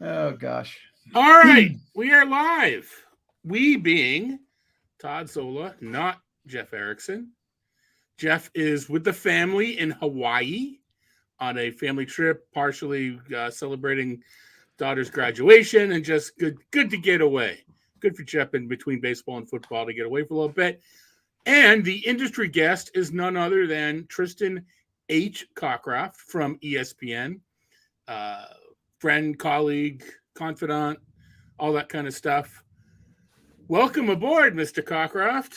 Oh, gosh. All right. We are live. We being Todd Zola, not Jeff Erickson. Jeff is with the family in Hawaii on a family trip, partially celebrating daughter's graduation, and just good to get away. Good for Jeff in between baseball and football to get away for a little bit. And the industry guest is none other than Tristan H. Cockcroft from ESPN. Friend, colleague, confidant, all that kind of stuff. Welcome aboard, Mr. Cockcroft.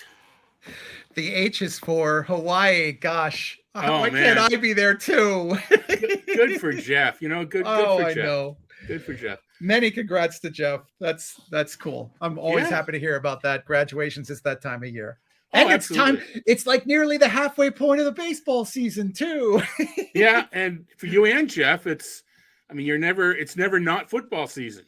The H is for Hawaii. Gosh, why man. can't I be there too? Good for Jeff. You know, good for Jeff. Know. Good for Jeff. Many congrats to Jeff. That's cool. I'm always happy to hear about that. Graduations is that time of year. And it's time. It's like nearly the halfway point of the baseball season too. Yeah, and for you and Jeff, it's never not football season.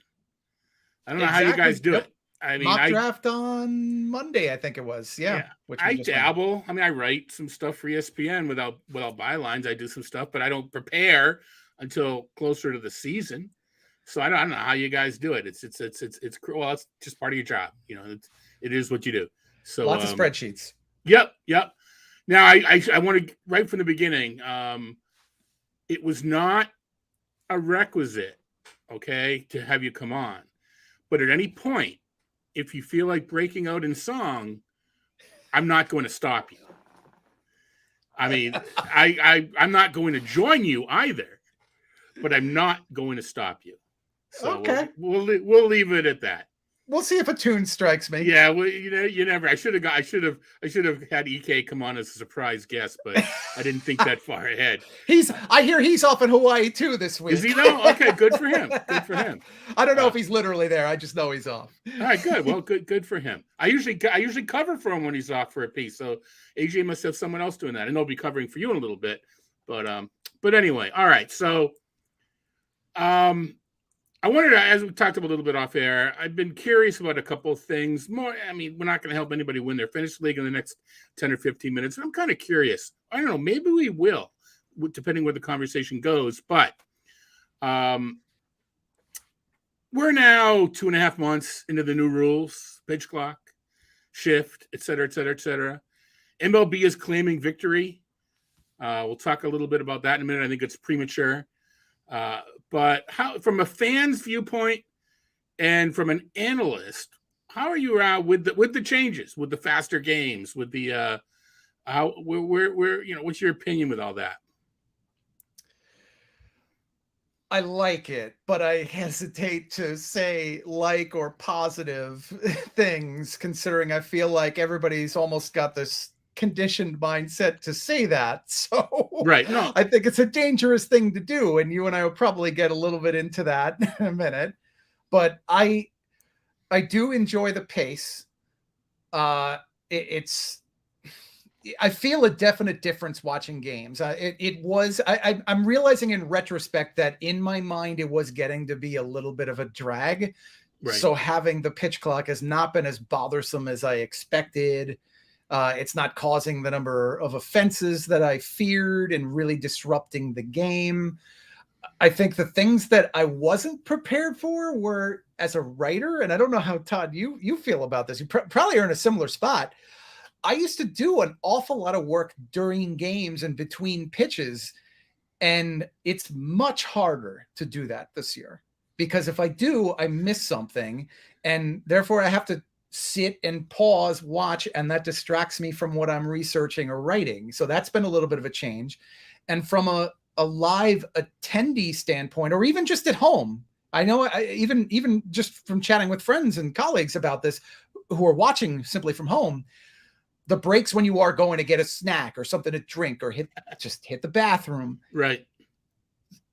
I don't know how you guys do it. I mean, mock draft on Monday, I think it was. Yeah. I dabble. I mean, I write some stuff for ESPN without bylines. I do some stuff, but I don't prepare until closer to the season. So I don't know how you guys do it. It's just part of your job. You know, it is what you do. So lots of spreadsheets. Yep. Now I want to right from the beginning. It was not a requisite, okay, to have you come on, but at any point, if you feel like breaking out in song, I'm not going to stop you. I mean, I'm not going to join you either, but I'm not going to stop you. So okay, we'll leave it at that. We'll see if a tune strikes me. Yeah, well, you never. I should have had EK come on as a surprise guest, but I didn't think that far ahead. I hear he's off in Hawaii too this week. Is he though? Okay, good for him. Good for him. I don't know if he's literally there. I just know he's off. All right, good. Well, good for him. I usually cover for him when he's off for a piece. So AJ must have someone else doing that. I know I'll be covering for you in a little bit, but anyway, all right. So, I wanted to, as we talked about a little bit off air, I've been curious about a couple of things. More, I mean, we're not going to help anybody win their fantasy league in the next 10 or 15 minutes. And I'm kind of curious. I don't know. Maybe we will, depending where the conversation goes. But we're now 2.5 months into the new rules, pitch clock, shift, et cetera, et cetera, et cetera. MLB is claiming victory. We'll talk a little bit about that in a minute. I think it's premature. But how, from a fan's viewpoint and from an analyst, how are you with the changes, with the faster games, with the what's your opinion with all that? I like it, but I hesitate to say like or positive things, considering I feel like everybody's almost got this conditioned mindset to say that. So right. No, I think it's a dangerous thing to do. And you and I will probably get a little bit into that in a minute, but I do enjoy the pace. I feel a definite difference watching games. I'm realizing in retrospect that in my mind, it was getting to be a little bit of a drag. Right. So having the pitch clock has not been as bothersome as I expected. It's not causing the number of offenses that I feared and really disrupting the game. I think the things that I wasn't prepared for were, as a writer, and I don't know how, Todd, you feel about this. You probably are in a similar spot. I used to do an awful lot of work during games and between pitches, and it's much harder to do that this year because if I do, I miss something, and therefore I have to sit and pause, watch, and that distracts me from what I'm researching or writing. So that's been a little bit of a change. And from a live attendee standpoint, or even just at home, I know even just from chatting with friends and colleagues about this who are watching simply from home, the breaks when you are going to get a snack or something to drink or hit the bathroom. Right.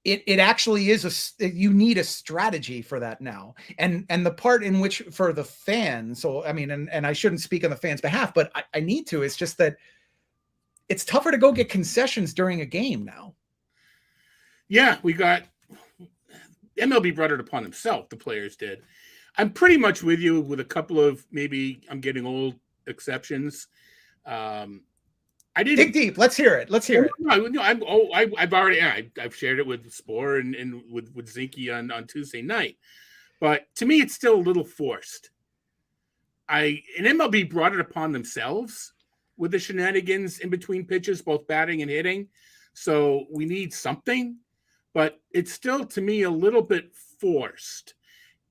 It actually is you need a strategy for that now. And the part in which for the fans, so I mean, and I shouldn't speak on the fans' behalf, but I need to, it's just that it's tougher to go get concessions during a game now. Yeah, we got MLB brought it upon himself, the players did. I'm pretty much with you with a couple of maybe I'm getting old exceptions. I didn't dig deep. Let's hear it. Let's hear it. No, I've already I've shared it with Spore and with Zinke on Tuesday night. But to me, it's still a little forced. And MLB brought it upon themselves with the shenanigans in between pitches, both batting and hitting. So we need something, but it's still to me a little bit forced.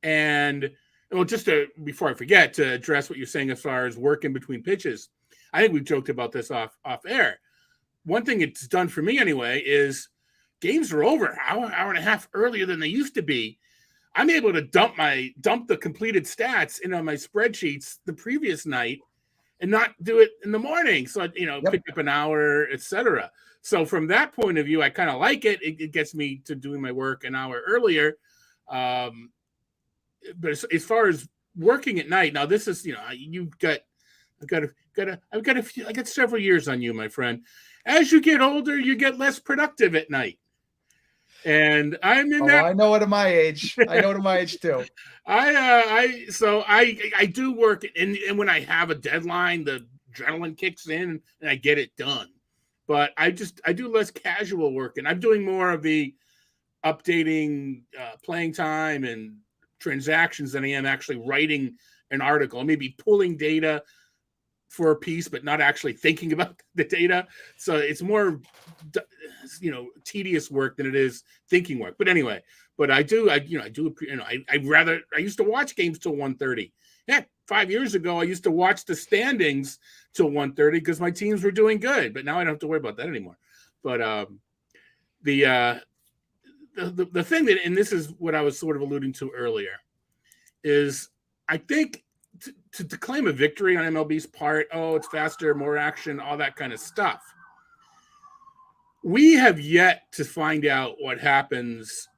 And well, just before I forget to address what you're saying as far as work in between pitches, I think we've joked about this off air. One thing it's done for me anyway is games are over an hour and a half earlier than they used to be. I'm able to dump the completed stats into my spreadsheets the previous night and not do it in the morning. So, pick up an hour, etc. So from that point of view, I kind of like it. It gets me to doing my work an hour earlier. But as far as working at night, now this is, I've got several years on you, my friend. As you get older, you get less productive at night. And I'm in that. I know it at my age. I know it at my age too. I do work, and when I have a deadline, the adrenaline kicks in and I get it done. But I do less casual work, and I'm doing more of the updating playing time and transactions than I am actually writing an article. I may be pulling data for a piece, but not actually thinking about the data. So it's more, tedious work than it is thinking work. But anyway, I used to watch games till 1:30. Yeah, 5 years ago, I used to watch the standings till 1:30 because my teams were doing good. But now I don't have to worry about that anymore. But the thing that, and this is what I was sort of alluding to earlier, is I think to claim a victory on MLB's part, it's faster, more action, all that kind of stuff. We have yet to find out what happens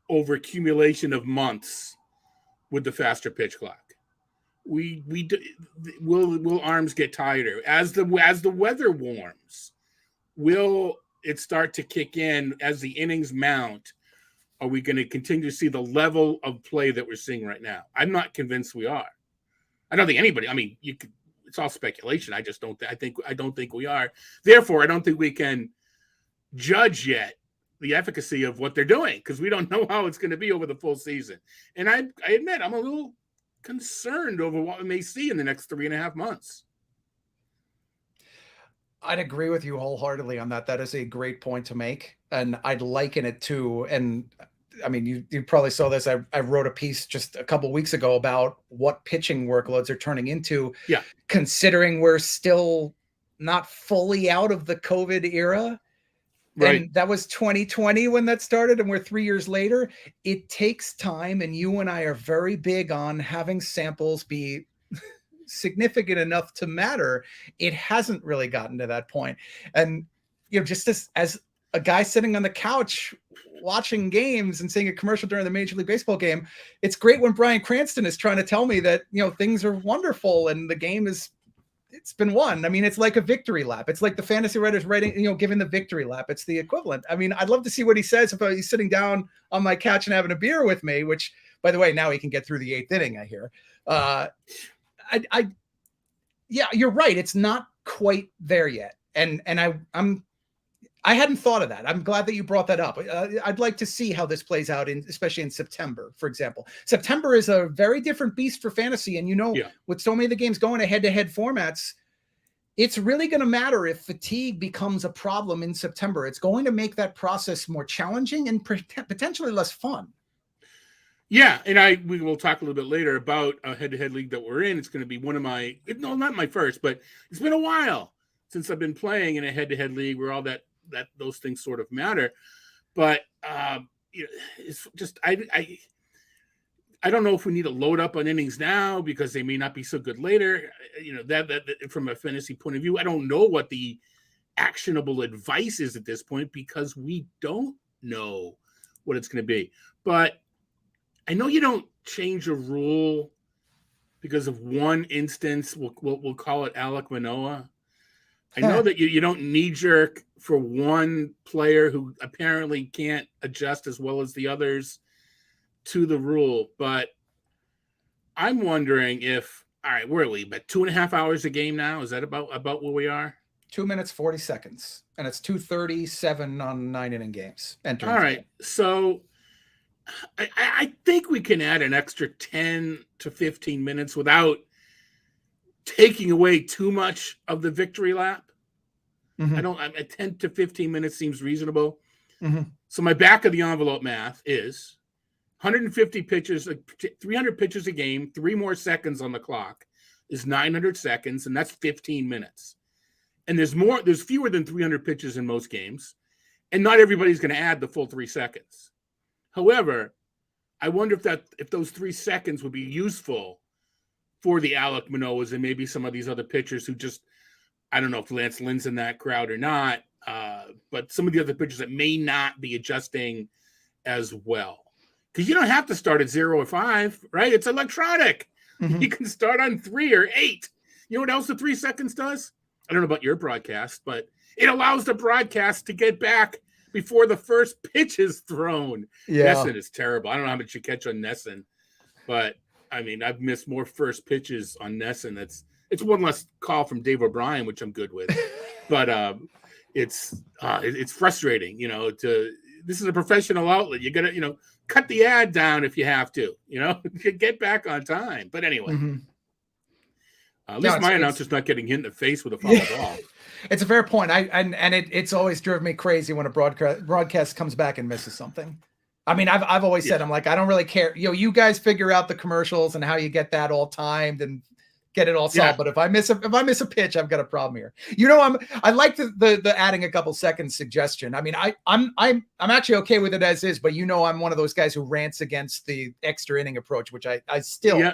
over accumulation of months with the faster pitch clock. Will arms get tighter as the weather warms? Will it start to kick in as the innings mount? Are we going to continue to see the level of play that we're seeing right now? I'm not convinced we are. I don't think anybody. I mean, it's all speculation. I just don't. I don't think we are. Therefore, I don't think we can judge yet the efficacy of what they're doing because we don't know how it's going to be over the full season. And I admit I'm a little concerned over what we may see in the next 3.5 months. I'd agree with you wholeheartedly on that. That is a great point to make, and I'd liken it to. And I mean, you probably saw this. I wrote a piece just a couple of weeks ago about what pitching workloads are turning into. Yeah. Considering we're still not fully out of the COVID era. Right. And that was 2020 when that started, and we're 3 years later. It takes time, and you and I are very big on having samples be significant enough to matter. It hasn't really gotten to that point. And, just as a guy sitting on the couch watching games and seeing a commercial during the Major League Baseball game, it's great when Bryan Cranston is trying to tell me that, things are wonderful and the game it's been won. I mean, it's like a victory lap. It's like the fantasy writers writing, giving the victory lap. It's the equivalent. I mean, I'd love to see what he says if he's sitting down on my couch and having a beer with me, which, by the way, now he can get through the 8th inning, I hear. Yeah, you're right. It's not quite there yet. And I hadn't thought of that. I'm glad that you brought that up. I'd like to see how this plays out, especially in September, for example. September is a very different beast for fantasy. And, with so many of the games going to head-to-head formats, it's really going to matter if fatigue becomes a problem in September. It's going to make that process more challenging and potentially less fun. Yeah, and we will talk a little bit later about a head-to-head league that we're in. It's going to be one of not my first, but it's been a while since I've been playing in a head-to-head league where all that those things sort of matter. But it's just I don't know if we need to load up on innings now because they may not be so good later. That from a fantasy point of view, I don't know what the actionable advice is at this point because we don't know what it's going to be. But I know you don't change a rule because of one instance. We'll call it Alek Manoah. I know that you don't knee-jerk for one player who apparently can't adjust as well as the others to the rule, but I'm wondering if, all right, where are we? But 2.5 hours a game now? Is that about where we are? 2 minutes, 40 seconds. And it's 2:37 on 9-inning games. All right. So I think we can add an extra 10 to 15 minutes without taking away too much of the victory lap. Mm-hmm. 10 to 15 minutes seems reasonable. Mm-hmm. So my back of the envelope math is 150 pitches, 300 pitches a game, 3 more seconds on the clock is 900 seconds, and that's 15 minutes. And there's fewer than 300 pitches in most games, and not everybody's going to add the full 3 seconds. However, I wonder if those 3 seconds would be useful for the Alek Manoahs and maybe some of these other pitchers who just, I don't know if Lance Lynn's in that crowd or not, but some of the other pitchers that may not be adjusting as well. Because you don't have to start at 0 or 5, right? It's electronic. Mm-hmm. You can start on 3 or 8. You know what else the 3 seconds does? I don't know about your broadcast, but it allows the broadcast to get back before the first pitch is thrown. Yeah. Nesson is terrible. I don't know how much you catch on Nesson, but I mean, I've missed more first pitches on Nesson. It's one less call from Dave O'Brien, which I'm good with, but it's frustrating, this is a professional outlet. You got to, cut the ad down if you have to, get back on time. But anyway, mm-hmm. At least my announcer's not getting hit in the face with a foul ball. It's a fair point. It's always driven me crazy when a broadcast comes back and misses something. I mean, I've always said, I'm like, I don't really care. You guys figure out the commercials and how you get that all timed and get it all solved. Yeah. But if I miss a pitch, I've got a problem here. I like the adding a couple seconds suggestion. I mean, I'm actually okay with it as is, but I'm one of those guys who rants against the extra inning approach, which I still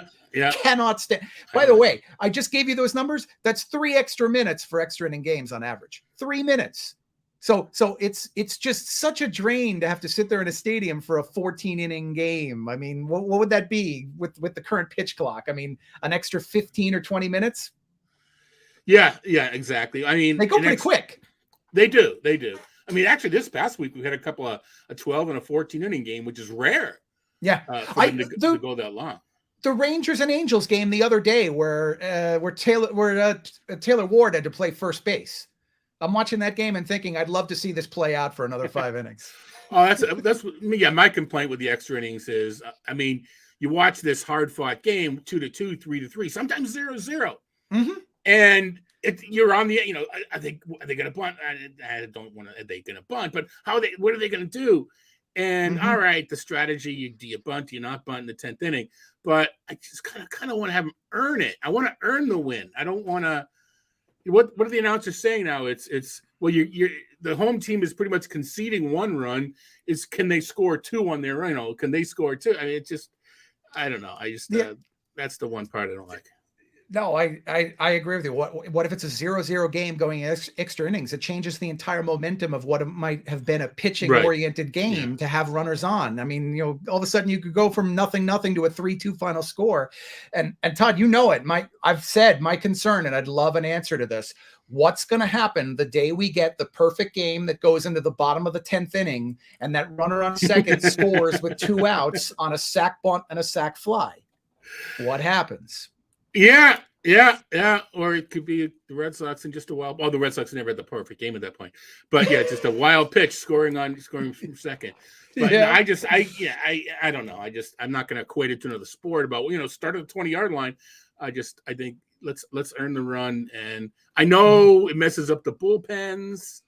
cannot stand. By the way, I just gave you those numbers. That's 3 extra minutes for extra inning games on average. 3 minutes. So it's just such a drain to have to sit there in a stadium for a 14-inning game. I mean, what would that be with the current pitch clock? I mean, an extra 15 or 20 minutes? Yeah, exactly. I mean, they go pretty quick. They do. I mean, actually, this past week we had a couple of a 12 and a 14-inning game, which is rare. Yeah, for them to go that long. The Rangers and Angels game the other day, where Taylor Ward had to play first base. I'm watching that game and thinking I'd love to see this play out for another 5 innings. Oh, that's my complaint with the extra innings is, I mean, you watch this hard fought game 2-2, 3-3, sometimes 0-0, mm-hmm. and you're on the, are they going to bunt? I don't want to. Are they going to bunt? But what are they going to do? And mm-hmm. All right, the strategy: do you bunt? Do you not bunt in the 10th inning? But I just kind of want to have them earn it. I want to earn the win. I don't want to. What are the announcers saying now? It's you're the home team is pretty much conceding 1 run. Can they score 2 on their can they score 2? I mean, it's just I don't know. That's the one part I don't like. No, I agree with you. What if it's a 0-0 game going extra innings? It changes the entire momentum of what it might have been a pitching oriented game to have runners on. I mean, all of a sudden you could go from 0-0 to a 3-2 final score. And Todd, it. I've said my concern, and I'd love an answer to this. What's going to happen the day we get the perfect game that goes into the bottom of the 10th inning and that runner on second scores with 2 outs on a sac bunt and a sac fly? What happens? Yeah. Or it could be the Red Sox and just a wild. Well, the Red Sox never had the perfect game at that point, but just a wild pitch scoring from second. But I don't know. I'm not going to equate it to another sport about start at the 20-yard line. I think let's earn the run, and I know it messes up the bullpens,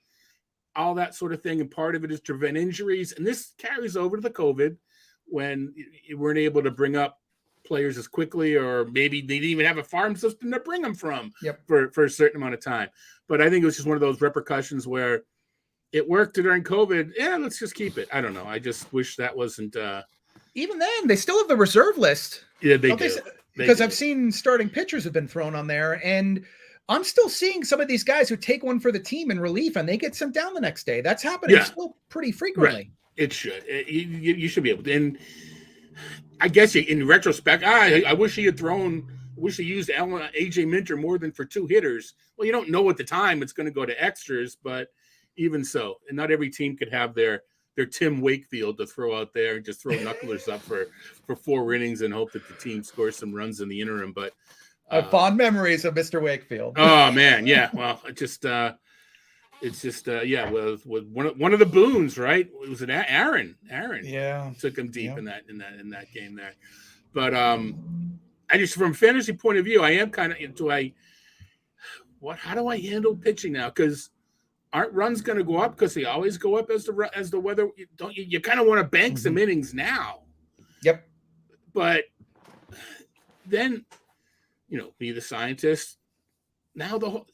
all that sort of thing, and part of it is to prevent injuries, and this carries over to the COVID when you weren't able to bring up players as quickly, or maybe they didn't even have a farm system to bring them from for a certain amount of time. But I think it was just one of those repercussions where it worked during COVID. Yeah, let's just keep it. I don't know. I just wish that wasn't. Even then, they still have the reserve list. Yeah, they do. Because I've seen starting pitchers have been thrown on there, and I'm still seeing some of these guys who take one for the team in relief, and they get sent down the next day. That's happening still pretty frequently. Right. It should. You should be able to. And I guess in retrospect, I wish he used AJ Minter more than for 2 hitters. Well, you don't know at the time it's going to go to extras, but even so, and not every team could have their Tim Wakefield to throw out there and just throw knucklers up for 4 innings and hope that the team scores some runs in the interim. But I have fond memories of Mr. Wakefield. Oh man, yeah. Well, yeah. With one of the boons, right? It was an Aaron. Yeah, took him deep in that game there. But I just, from a fantasy point of view, I am kind of how do I handle pitching now? Because aren't runs going to go up? Because they always go up as the weather. You kind of want to bank some innings now. Yep. But then, be the scientist. Now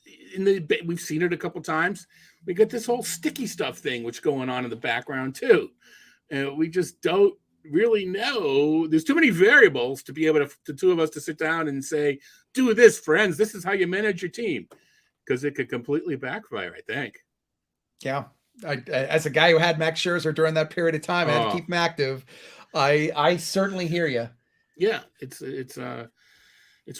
we've seen it a couple times. We got this whole sticky stuff thing which going on in the background too, and we just don't really know. There's too many variables to be able to, the two of us, to sit down and say, do this, friends. This is how you manage your team, because it could completely backfire, I think. Yeah. As a guy who had Max Scherzer during that period of time, I had to keep him active. I certainly hear you. Yeah, it's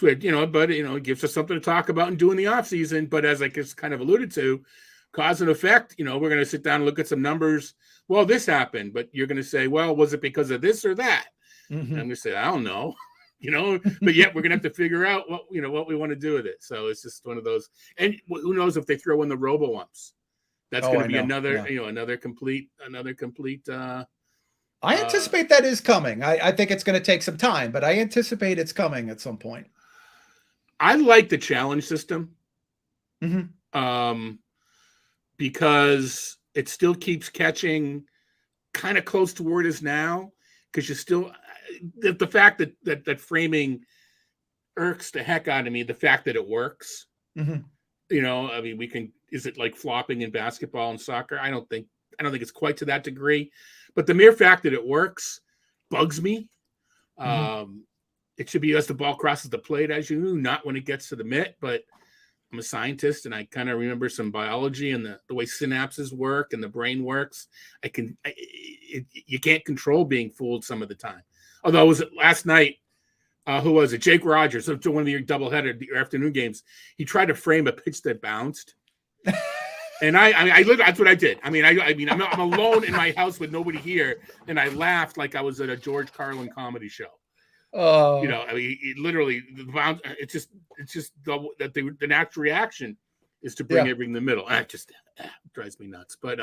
weird, but it gives us something to talk about and do in the off season. But as I just kind of alluded to, cause and effect, we're going to sit down and look at some numbers. Well, this happened, but you're going to say, well, was it because of this or that? And I'm going to say, I don't know, but yet we're going to have to figure out what we want to do with it. So it's just one of those. And who knows if they throw in the robo umps? That's going to be another complete. I anticipate that is coming. I think it's going to take some time, but I anticipate it's coming at some point. I like the challenge system. Because it still keeps catching kind of close to where it is now, because you still, the fact that framing irks the heck out of me, the fact that it works. Is it like flopping in basketball and soccer? I don't think it's quite to that degree, but the mere fact that it works bugs me. It should be as the ball crosses the plate, as not when it gets to the mitt, but I'm a scientist and I kind of remember some biology and the way synapses work and the brain works. You can't control being fooled some of the time. Although, was it last night? Who was it? Jake Rogers, one of your doubleheader afternoon games. He tried to frame a pitch that bounced, and that's what I did. I'm alone in my house with nobody here, and I laughed like I was at a George Carlin comedy show. It literally, it's just the natural reaction is to bring everything in the middle. It just drives me nuts. But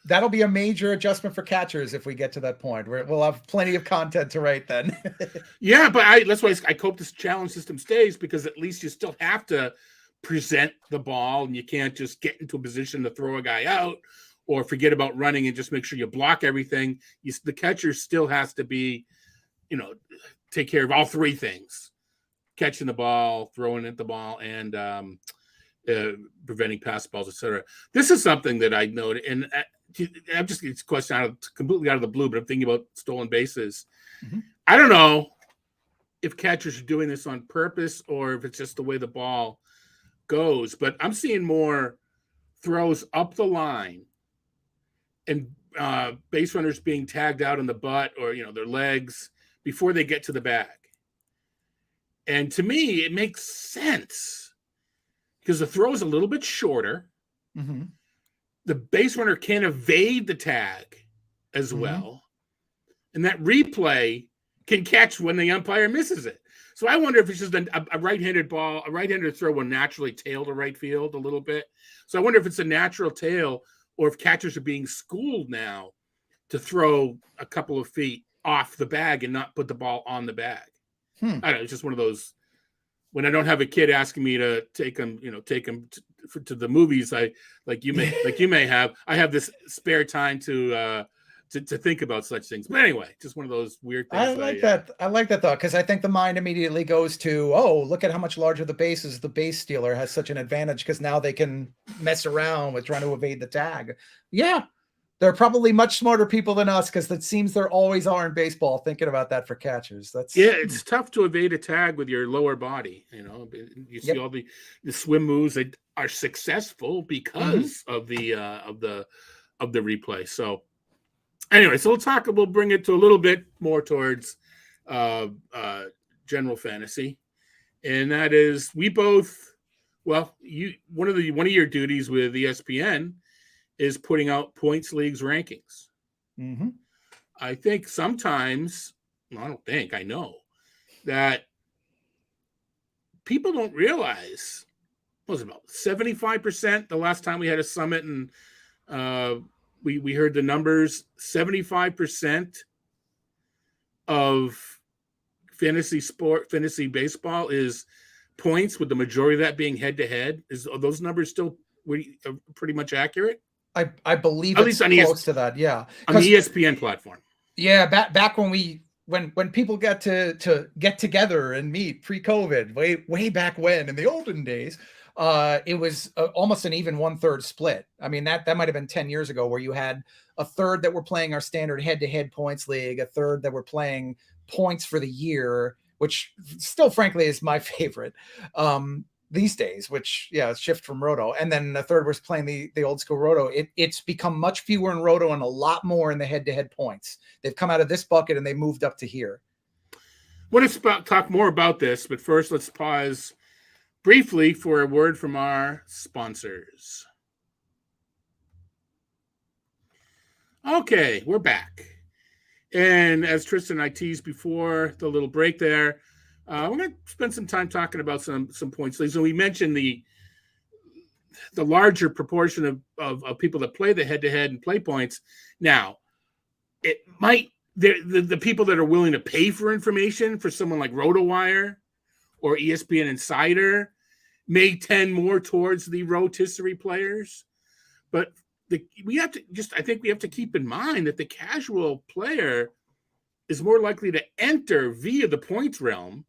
that'll be a major adjustment for catchers if we get to that point. We'll have plenty of content to write then. Yeah, but that's why I hope this challenge system stays, because at least you still have to present the ball, and you can't just get into a position to throw a guy out or forget about running and just make sure you block everything. The catcher still has to be, take care of all three things: catching the ball, throwing at the ball, and preventing pass balls, etc. This is something that I noted, and it's a question completely out of the blue, but I'm thinking about stolen bases. I don't know if catchers are doing this on purpose or if it's just the way the ball goes, but I'm seeing more throws up the line and base runners being tagged out in the butt or their legs before they get to the bag. And to me, it makes sense because the throw is a little bit shorter. The base runner can evade the tag as well. And that replay can catch when the umpire misses it. So I wonder if it's just a right-handed ball, a right-handed throw will naturally tail to right field a little bit. So I wonder if it's a natural tail or if catchers are being schooled now to throw a couple of feet off the bag and not put the ball on the bag. I don't know. It's just one of those, when I don't have a kid asking me to take him to the movies, like you may have, I have this spare time to think about such things. But anyway, just one of those weird things. I like that thought, because I think the mind immediately goes to, oh, look at how much larger the base is. The base stealer has such an advantage because now they can mess around with trying to evade the tag. Yeah, they're probably much smarter people than us, because it seems there always are in baseball thinking about that for catchers. It's tough to evade a tag with your lower body. You see all the swim moves that are successful because of the replay. So anyway, so we'll bring it to a little bit more towards general fantasy, and that is one of your duties with ESPN is putting out points leagues rankings. I think sometimes, I know that people don't realize, what was it, about 75% the last time we had a summit, and we heard the numbers. 75% of fantasy baseball is points, with the majority of that being head-to-head. Are those numbers still pretty much accurate? I believe at it's least on close to that. Yeah, on the ESPN platform. Yeah, back when people got to get together and meet pre-COVID, way back when in the olden days, it was almost an even 1/3 split. I mean, that might have been 10 years ago, where you had a third that were playing our standard head-to-head points league, a third that were playing points for the year, which still, frankly, is my favorite these days, which, shift from Roto. And then a third was playing the old school Roto. It's become much fewer in Roto and a lot more in the head-to-head points. They've come out of this bucket and they moved up to here. I want to talk more about this, but first let's pause briefly for a word from our sponsors. Okay, we're back. And as Tristan and I teased before the little break there, we're going to spend some time talking about some points leagues. And we mentioned the larger proportion of people that play the head-to-head and play points. Now, it might the people that are willing to pay for information for someone like RotoWire or ESPN Insider may tend more towards the rotisserie players. But I think we have to keep in mind that the casual player is more likely to enter via the points realm.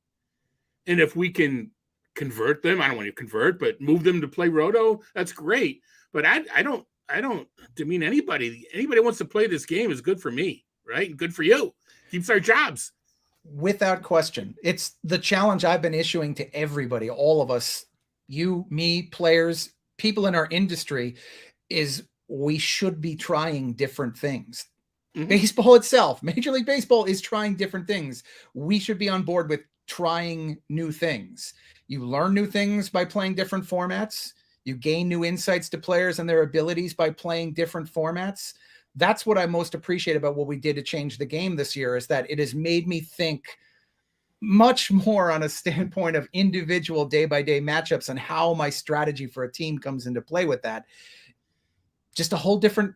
And if we can convert them, I don't want to convert, but move them to play Roto, that's great. But I don't demean anybody. Anybody who wants to play this game is good for me, right? And good for you. Keeps our jobs. Without question. It's the challenge I've been issuing to everybody, all of us, you, me, players, people in our industry, is we should be trying different things. Mm-hmm. Baseball itself, Major League Baseball, is trying different things. We should be on board with trying new things. You learn new things by playing different formats. You gain new insights to players and their abilities by playing different formats. That's what I most appreciate about what we did to change the game this year, is that it has made me think much more on a standpoint of individual day-by-day matchups and how my strategy for a team comes into play with that. Just a whole different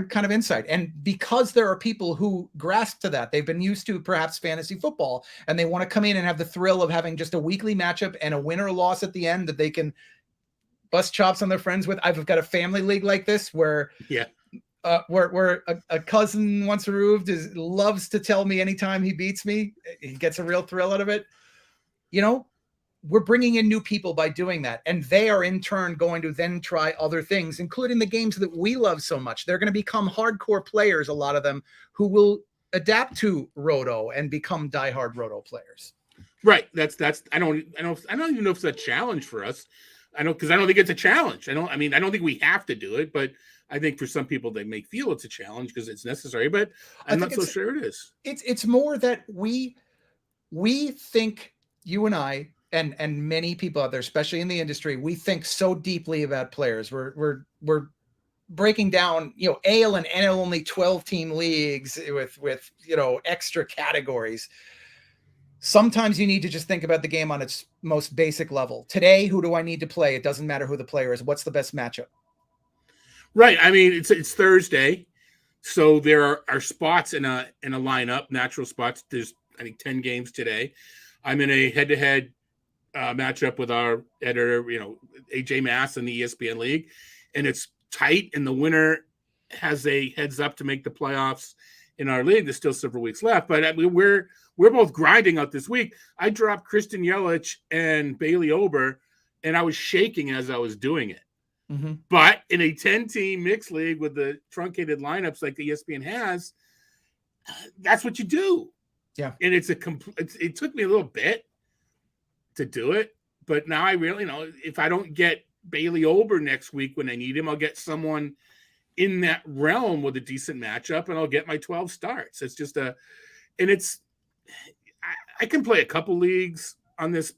kind of insight. And because there are people who grasp to that, they've been used to perhaps fantasy football, and they want to come in and have the thrill of having just a weekly matchup and a win or loss at the end that they can bust chops on their friends with. I've got a family league like this where where a cousin once removed loves to tell me anytime he beats me, he gets a real thrill out of it. You know, we're bringing in new people by doing that. And they are in turn going to then try other things, including the games that we love so much. They're going to become hardcore players, a lot of them, who will adapt to Roto and become diehard Roto players. Right. That's I don't even know if it's a challenge for us. Because I don't think it's a challenge. I don't think we have to do it, but I think for some people they may feel it's a challenge because it's necessary, but I'm not so sure it is. It's more that we think, you and I, and many people out there, especially in the industry, we think so deeply about players. We're breaking down, AL and NL only 12-team leagues with extra categories. Sometimes you need to just think about the game on its most basic level. Today, who do I need to play? It doesn't matter who the player is. What's the best matchup? Right. I mean, it's Thursday, so there are spots in a lineup, natural spots. There's, I think, 10 games today. I'm in a head-to-head matchup with our editor, AJ Mass in the ESPN League, and it's tight, and the winner has a heads up to make the playoffs in our league. There's still several weeks left, but we're both grinding out this week. I dropped Christian Yelich and Bailey Ober, and I was shaking as I was doing it. Mm-hmm. But in a 10-team mixed league with the truncated lineups like the ESPN has, that's what you do. Yeah. And it took me a little bit to do it, but now I really know if I don't get Bailey Ober next week when I need him, I'll get someone in that realm with a decent matchup, and I'll get my 12 starts. It's just I can play a couple leagues on this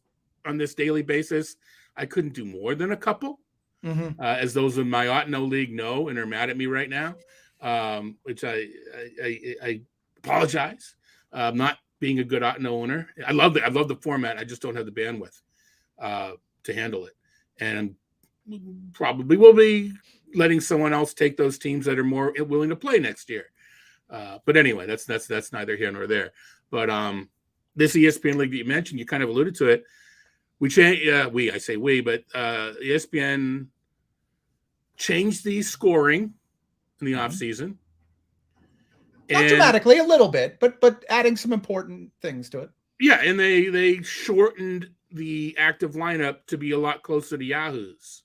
daily basis. I couldn't do more than a couple, as those in my ought-know league know and are mad at me right now, which I apologize. Not being a good ought-know owner. I love the format. I just don't have the bandwidth. to handle it. And probably will be letting someone else take those teams that are more willing to play next year. But anyway, that's neither here nor there. But this ESPN league that you mentioned, you kind of alluded to it. ESPN changed the scoring in the off season. Not dramatically, a little bit, but adding some important things to it. Yeah, and they shortened the active lineup to be a lot closer to Yahoo's.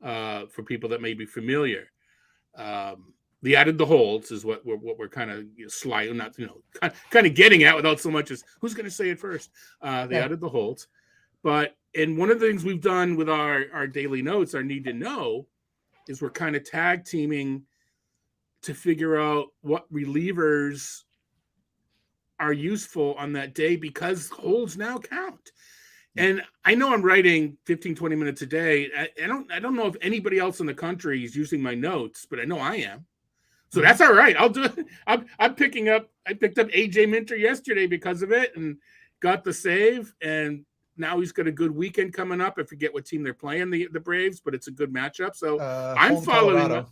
For people that may be familiar. They added the holds is what we're kind of slightly not kind of getting at without so much as who's going to say it first. They added the holds, and one of the things we've done with our daily notes, our need to know, is we're kind of tag teaming to figure out what relievers are useful on that day because holds now count. And I know I'm writing 15, 20 minutes a day. I don't know if anybody else in the country is using my notes, but I know I am. So that's all right. I'll do it. I picked up AJ Minter yesterday because of it and got the save. And now he's got a good weekend coming up. I forget what team they're playing, the Braves, but it's a good matchup. So I'm following.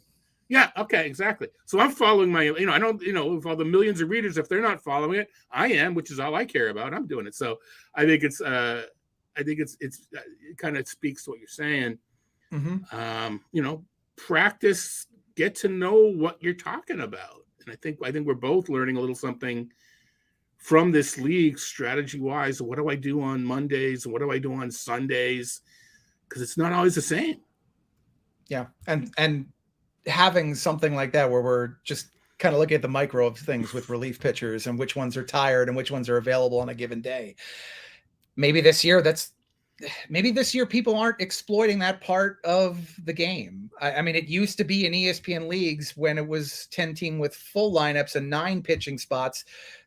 Yeah. Okay. Exactly. So I'm following my, I don't, with all the millions of readers, if they're not following it, I am, which is all I care about. I'm doing it. So I think it's it kind of speaks to what you're saying. Practice, get to know what you're talking about. And I think we're both learning a little something from this league strategy wise. What do I do on Mondays? What do I do on Sundays? Because it's not always the same. Yeah. And having something like that where we're just kind of looking at the micro of things with relief pitchers and which ones are tired and which ones are available on a given day. Maybe this year people aren't exploiting that part of the game. I mean, it used to be in ESPN leagues when it was 10 team with full lineups and 9 pitching spots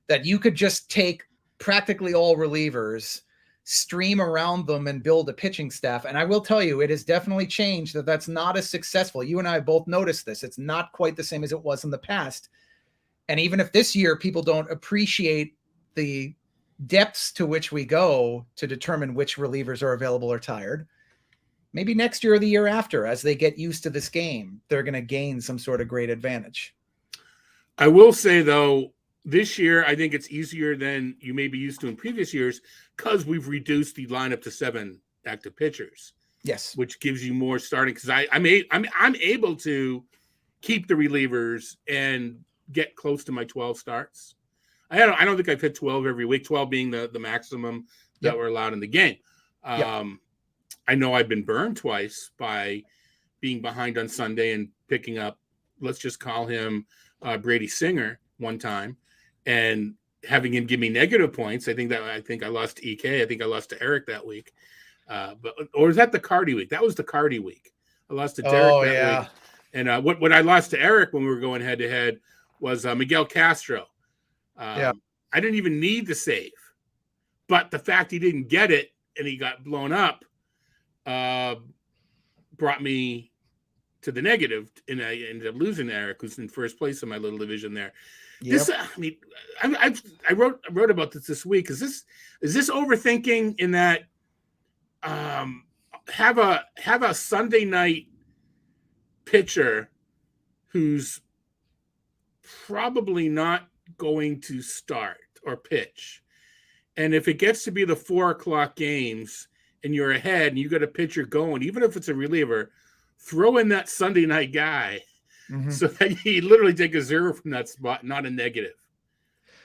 that you could just take practically all relievers, stream around them and build a pitching staff. And I will tell you, it has definitely changed that's not as successful. You and I both noticed this. It's not quite the same as it was in the past. And even if this year people don't appreciate the depths to which we go to determine which relievers are available or tired, maybe next year or the year after, as they get used to this game, they're going to gain some sort of great advantage. I will say, though, this year, I think it's easier than you may be used to in previous years because we've reduced the lineup to 7 active pitchers. Yes. Which gives you more starting because I'm able to keep the relievers and get close to my 12 starts. I don't think I've hit 12 every week, 12 being the maximum that we're allowed in the game. I know I've been burned twice by being behind on Sunday and picking up, let's just call him Brady Singer one time, and having him give me negative points. I think I lost to EK. I think I lost to Eric that week. Or is that the Cardi week? That was the Cardi week. I lost to Derek that week. And what I lost to Eric when we were going head to head was Miguel Castro. I didn't even need the save, but the fact he didn't get it and he got blown up brought me to the negative, and I ended up losing Eric, who's in first place in my little division there. I wrote about this week. Is this overthinking in that have a Sunday night pitcher who's probably not going to start or pitch, and if it gets to be the 4:00 games and you're ahead and you got a pitcher going, even if it's a reliever, throw in that Sunday night guy so that you literally take a 0 from that spot, not a negative.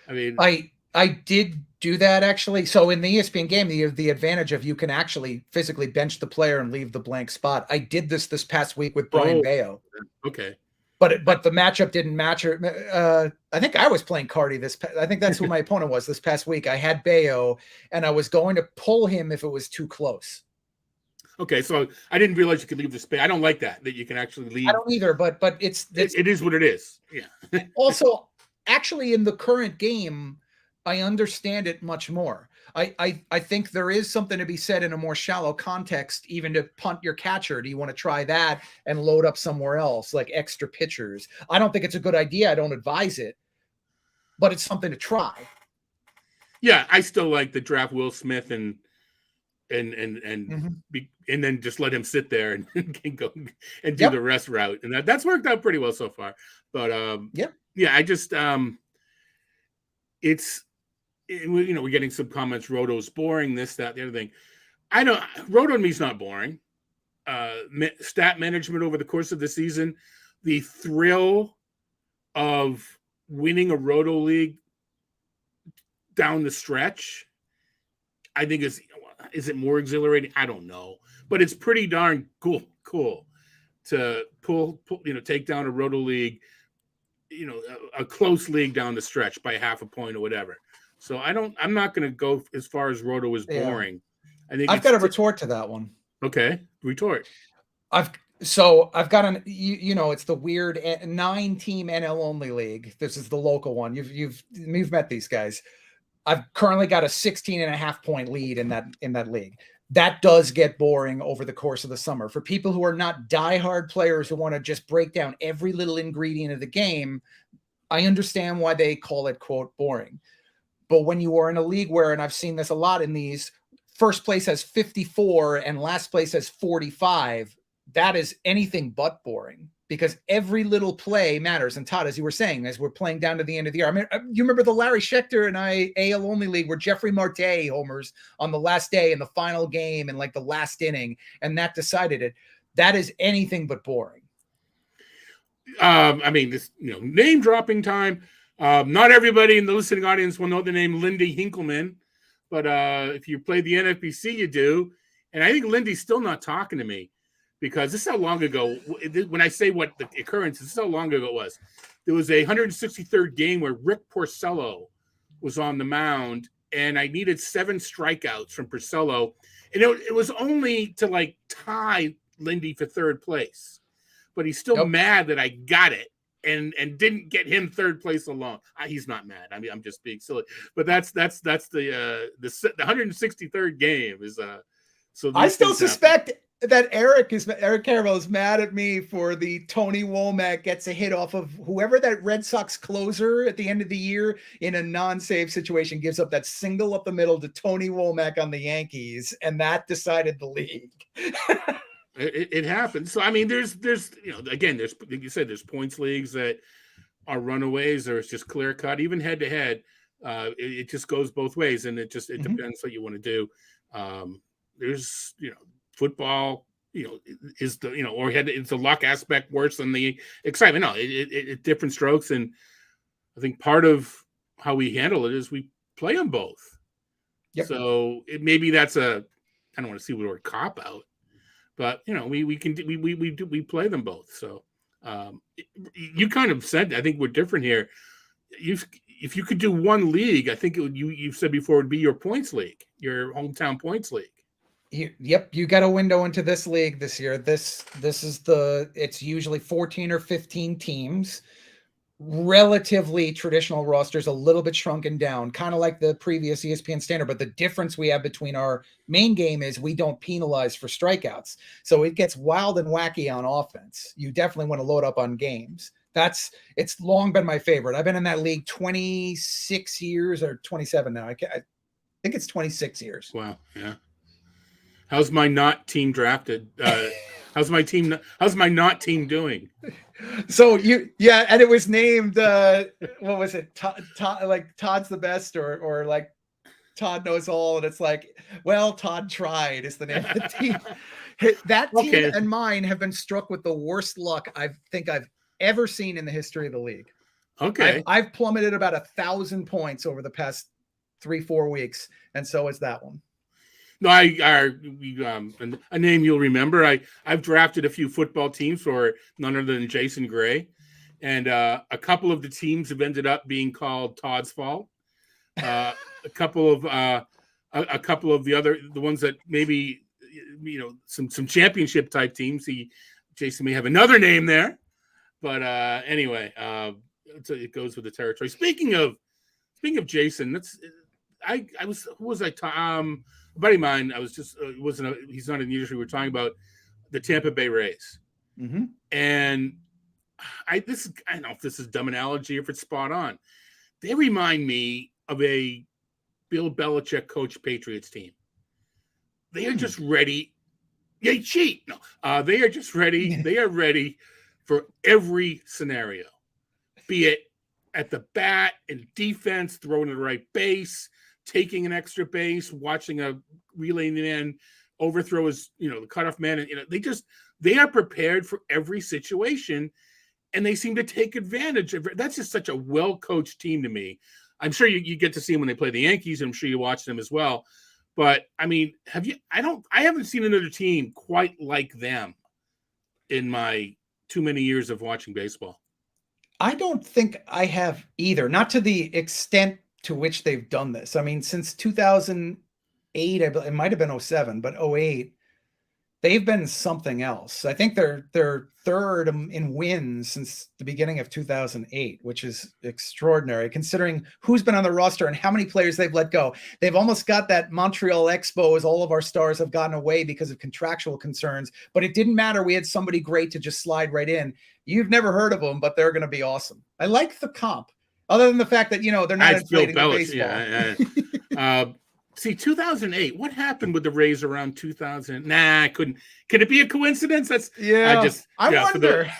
I mean, I did do that actually. So in the ESPN game, the advantage of you can actually physically bench the player and leave the blank spot. I did this past week with Brian Bayo. Okay. But the matchup didn't match. I think I was playing Cardi I think that's who my opponent was this past week. I had Bayo, and I was going to pull him if it was too close. Okay, so I didn't realize you could leave the space. I don't like that you can actually leave. I don't either, but it is what it is. Yeah. Also, actually, in the current game, I understand it much more. I think there is something to be said in a more shallow context, even to punt your catcher. Do you want to try that and load up somewhere else, like extra pitchers? I don't think it's a good idea. I don't advise it, but it's something to try. Yeah, I still like the draft Will Smith and and then just let him sit there and go and do the rest route, and that's worked out pretty well so far. But I just we're getting some comments. Roto's boring. This, that, the other thing. Roto to me is not boring. Stat management over the course of the season, the thrill of winning a Roto league down the stretch, I think is it more exhilarating? I don't know, but it's pretty darn cool to pull take down a Roto league, a close league down the stretch by half a point or whatever. So I'm not going to go as far as Roto is boring. I think I've got a retort to that one. Okay, retort. I've got it's the weird 9-team NL only league. This is the local one. You've met these guys. I've currently got a 16.5 point lead in that league. That does get boring over the course of the summer. For people who are not diehard players who want to just break down every little ingredient of the game, I understand why they call it, quote, boring. But when you are in a league where, and I've seen this a lot in these, first place has 54 and last place has 45, that is anything but boring, because every little play matters. And Todd, as you were saying, as we're playing down to the end of the year, I mean, you remember the Larry Schechter and I AL only league where Jeffrey Marte homers on the last day in the final game and like the last inning, and that decided it. That is anything but boring. I mean, this name dropping time. Not everybody in the listening audience will know the name Lindy Hinkleman, but if you play the NFBC, you do. And I think Lindy's still not talking to me, because this is how long ago, when I say what the occurrence, this is how long ago it was. There was a 163rd game where Rick Porcello was on the mound, and I needed 7 strikeouts from Porcello. And it was only to tie Lindy for third place. But he's still mad that I got it and didn't get him third place alone. He's not mad. I mean, I'm just being silly. But that's the 163rd game is so I still suspect that Eric Caramel is mad at me for the Tony Womack gets a hit off of whoever that Red Sox closer at the end of the year in a non-save situation gives up that single up the middle to Tony Womack on the Yankees, and that decided the league. It happens. So I mean, there's again, there's, like you said, there's points leagues that are runaways, or it's just clear cut. Even head to head, it just goes both ways, and it depends what you want to do. There's football, is the or it's the luck aspect worse than the excitement. No, it different strokes, and I think part of how we handle it is we play them both. Yep. So maybe that's I don't want to see the word cop out. But we play them both. So you kind of said, I think we're different here. If you could do one league, I think you said before, it would be your points league, your hometown points league. You got a window into this league this year. This is it's usually 14 or 15 teams. Relatively traditional rosters, a little bit shrunken down, kind of like the previous ESPN standard. But the difference we have between our main game is we don't penalize for strikeouts. So it gets wild and wacky on offense. You definitely want to load up on games. It's long been my favorite. I've been in that league 26 years or 27 now. I think it's 26 years. Wow. Yeah. How's my not team drafted? How's my not team doing? So and it was named what was it? Todd, like Todd's the best, or like Todd knows all, and it's like, well, Todd tried is the name of the team. That team and mine have been struck with the worst luck I've ever seen in the history of the league. Okay, I've plummeted about 1,000 points over the past 3-4 weeks, and so is that one. No, a name you'll remember. I've drafted a few football teams for none other than Jason Gray, and a couple of the teams have ended up being called Todd's fault. A couple of the ones that maybe some championship type teams. Jason may have another name there, but anyway, it goes with the territory. Speaking of Jason, who was I? A buddy of mine, he's not in the industry. We're talking about the Tampa Bay Rays. Mm-hmm. And I don't know if this is a dumb analogy or if it's spot on. They remind me of a Bill Belichick coach Patriots team. they are just ready. They cheat. No, they are just ready. They are ready for every scenario, be it at the bat and defense, throwing to the right base, taking an extra base, watching a relay man overthrow his, the cutoff man. And, they are prepared for every situation, and they seem to take advantage of it. That's just such a well-coached team to me. I'm sure you get to see them when they play the Yankees, and I'm sure you watch them as well. But I mean, I haven't seen another team quite like them in my too many years of watching baseball. I don't think I have either, not to the extent to which they've done this. I mean, since 2008, it might have been 2007, but 2008, they've been something else. I think they're third in wins since the beginning of 2008, which is extraordinary considering who's been on the roster and how many players they've let go. They've almost got that Montreal Expo as all of our stars have gotten away because of contractual concerns, but it didn't matter. We had somebody great to just slide right in. You've never heard of them, but they're going to be awesome. I like the comp, other than the fact that, they're not inflating the baseball. Yeah. See, 2008, what happened with the Rays around 2000? Nah, I couldn't. Can it be a coincidence? I wonder.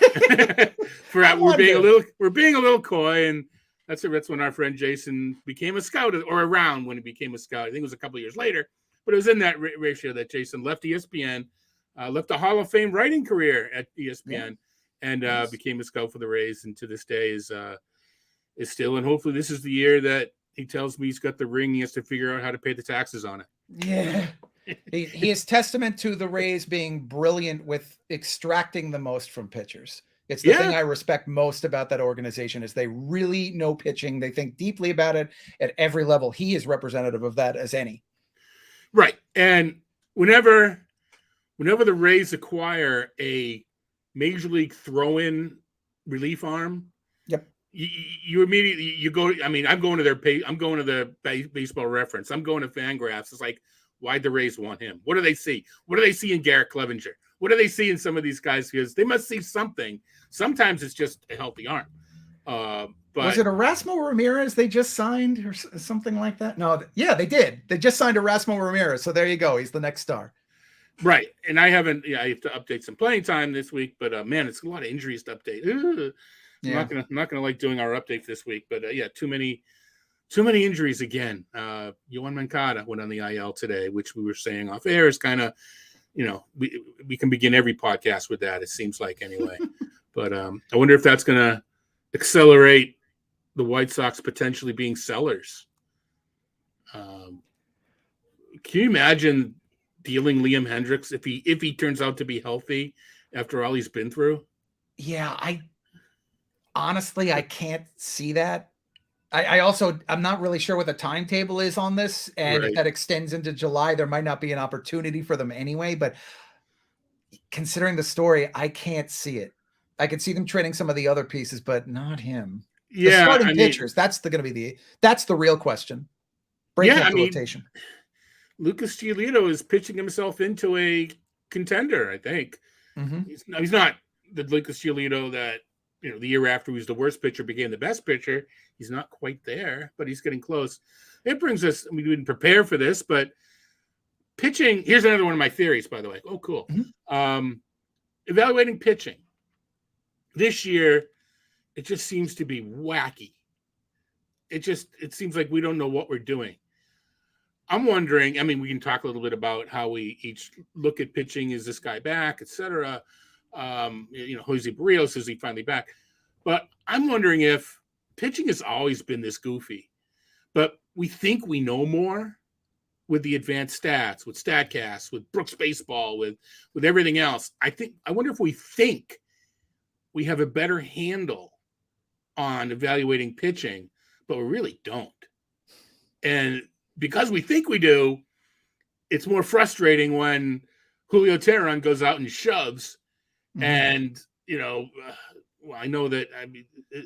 We're being a little coy, and that's when our friend Jason became a scout, or around when he became a scout. I think it was a couple of years later, but it was in that ratio that Jason left ESPN, left a Hall of Fame writing career at ESPN, and became a scout for the Rays, and to this day is still. And hopefully, this is the year that he tells me he's got the ring. He has to figure out how to pay the taxes on it. Yeah. He is testament to the Rays being brilliant with extracting the most from pitchers. It's the thing I respect most about that organization is they really know pitching. They think deeply about it at every level. He is representative of that as any. Right. And whenever the Rays acquire a major league throw-in relief arm, you immediately go. I mean, I'm going to the Baseball Reference. I'm going to Fangraphs. It's like, why'd the Rays want him? What do they see? What do they see in Garrett Clevenger? What do they see in some of these guys? Because they must see something. Sometimes it's just a healthy arm. But was it Erasmo Ramirez they just signed or something like that? No, they did. They just signed Erasmo Ramirez. So there you go. He's the next star. Right. And I have to update some playing time this week. But man, it's a lot of injuries to update. Ugh. I'm not gonna like doing our update this week, but too many injuries again. Yohan Moncada went on the IL today, which we were saying off air is kind of, we can begin every podcast with that. It seems like anyway, but I wonder if that's gonna accelerate the White Sox potentially being sellers. Can you imagine dealing Liam Hendriks if he turns out to be healthy after all he's been through? Yeah, honestly, I can't see that. I'm not really sure what the timetable is on this. And if that extends into July, there might not be an opportunity for them anyway. But considering the story, I can't see it. I could see them trading some of the other pieces, but not him. The starting pitchers, that's the real question. Breaking up the rotation. Lucas Giolito is pitching himself into a contender, I think. Mm-hmm. He's not the Lucas Giolito that, the year after he was the worst pitcher became the best pitcher. He's not quite there, but he's getting close. It brings us, we didn't prepare for this, but pitching, here's another one of my theories, by the way. Oh, cool. Mm-hmm. Evaluating pitching. This year, it just seems to be wacky. It seems like we don't know what we're doing. I'm wondering, we can talk a little bit about how we each look at pitching. Is this guy back, et cetera? Jose Barrios, is he finally back? But I'm wondering if pitching has always been this goofy, but we think we know more with the advanced stats, with StatCast, with Brooks Baseball, with everything else. I wonder if we think we have a better handle on evaluating pitching, but we really don't. And because we think we do, it's more frustrating when Julio Teheran goes out and shoves. Mm-hmm. And, I know that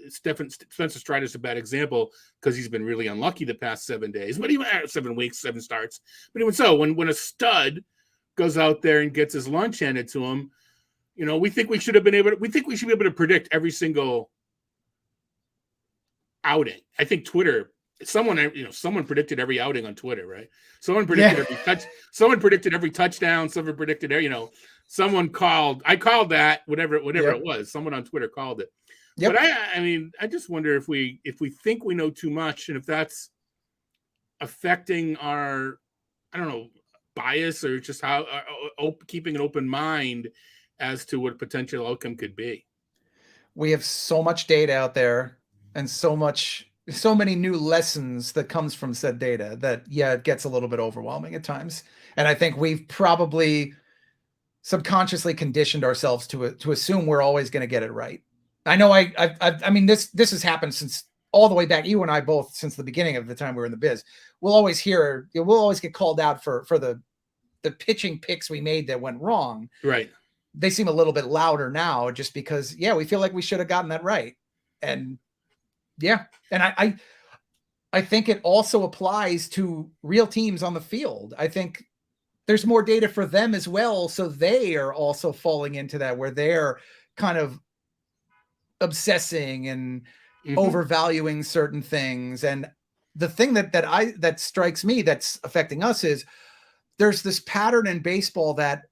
Spencer Strider is a bad example because he's been really unlucky the past 7 days, but even 7 weeks, 7 starts. But even so, when a stud goes out there and gets his lunch handed to him, we think we should be able to predict every single outing. I think Twitter someone predicted every outing on Twitter, right? Someone predicted every touch. Someone predicted every touchdown. Someone predicted, someone called. I called that whatever it was. Someone on Twitter called it. Yep. But I just wonder if we think we know too much, and if that's affecting our, I don't know, bias, or just how keeping an open mind as to what potential outcome could be. We have so much data out there, and so many new lessons that comes from said data that, it gets a little bit overwhelming at times. And I think we've probably subconsciously conditioned ourselves to assume we're always going to get it right. I know I mean, this has happened since all the way back. You and I both, since the beginning of the time we were in the biz, we'll always get called out for the pitching picks we made that went wrong. Right. They seem a little bit louder now just because, we feel like we should have gotten that right. And and I think it also applies to real teams on the field. I think there's more data for them as well. So they are also falling into that, where they're kind of obsessing and overvaluing certain things. And the thing that strikes me that's affecting us is there's this pattern in baseball that,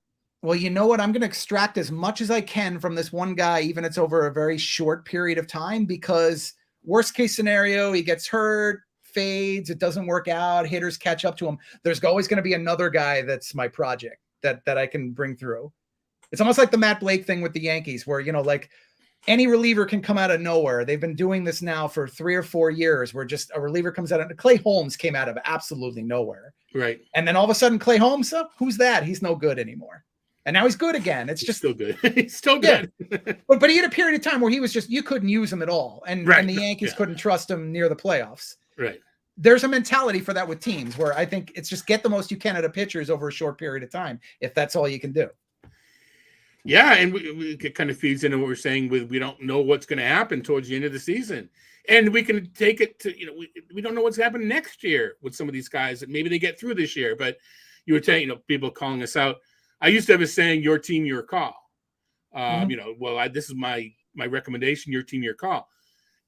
well, you know what? I'm going to extract as much as I can from this one guy, even if it's over a very short period of time, because worst case scenario, he gets hurt, fades, it doesn't work out, hitters catch up to him. There's always going to be another guy that's my project that I can bring through. It's almost like the Matt Blake thing with the Yankees, where, like any reliever can come out of nowhere. They've been doing this now for 3 or 4 years, where just a reliever comes out. Clay Holmes came out of absolutely nowhere. Right. And then all of a sudden, Clay Holmes, who's that? He's no good anymore. And now he's good again. It's just still good. He's still good. But he had a period of time where he was just, you couldn't use him at all. And the Yankees couldn't trust him near the playoffs. Right. There's a mentality for that with teams, where I think it's just get the most you can out of pitchers over a short period of time, if that's all you can do. Yeah, and it kind of feeds into what we're saying with, we don't know what's going to happen towards the end of the season. And we can take it to, we don't know what's happening next year with some of these guys that maybe they get through this year. But you were saying, people calling us out. I used to have a saying, your team, your call. This is my recommendation, your team, your call.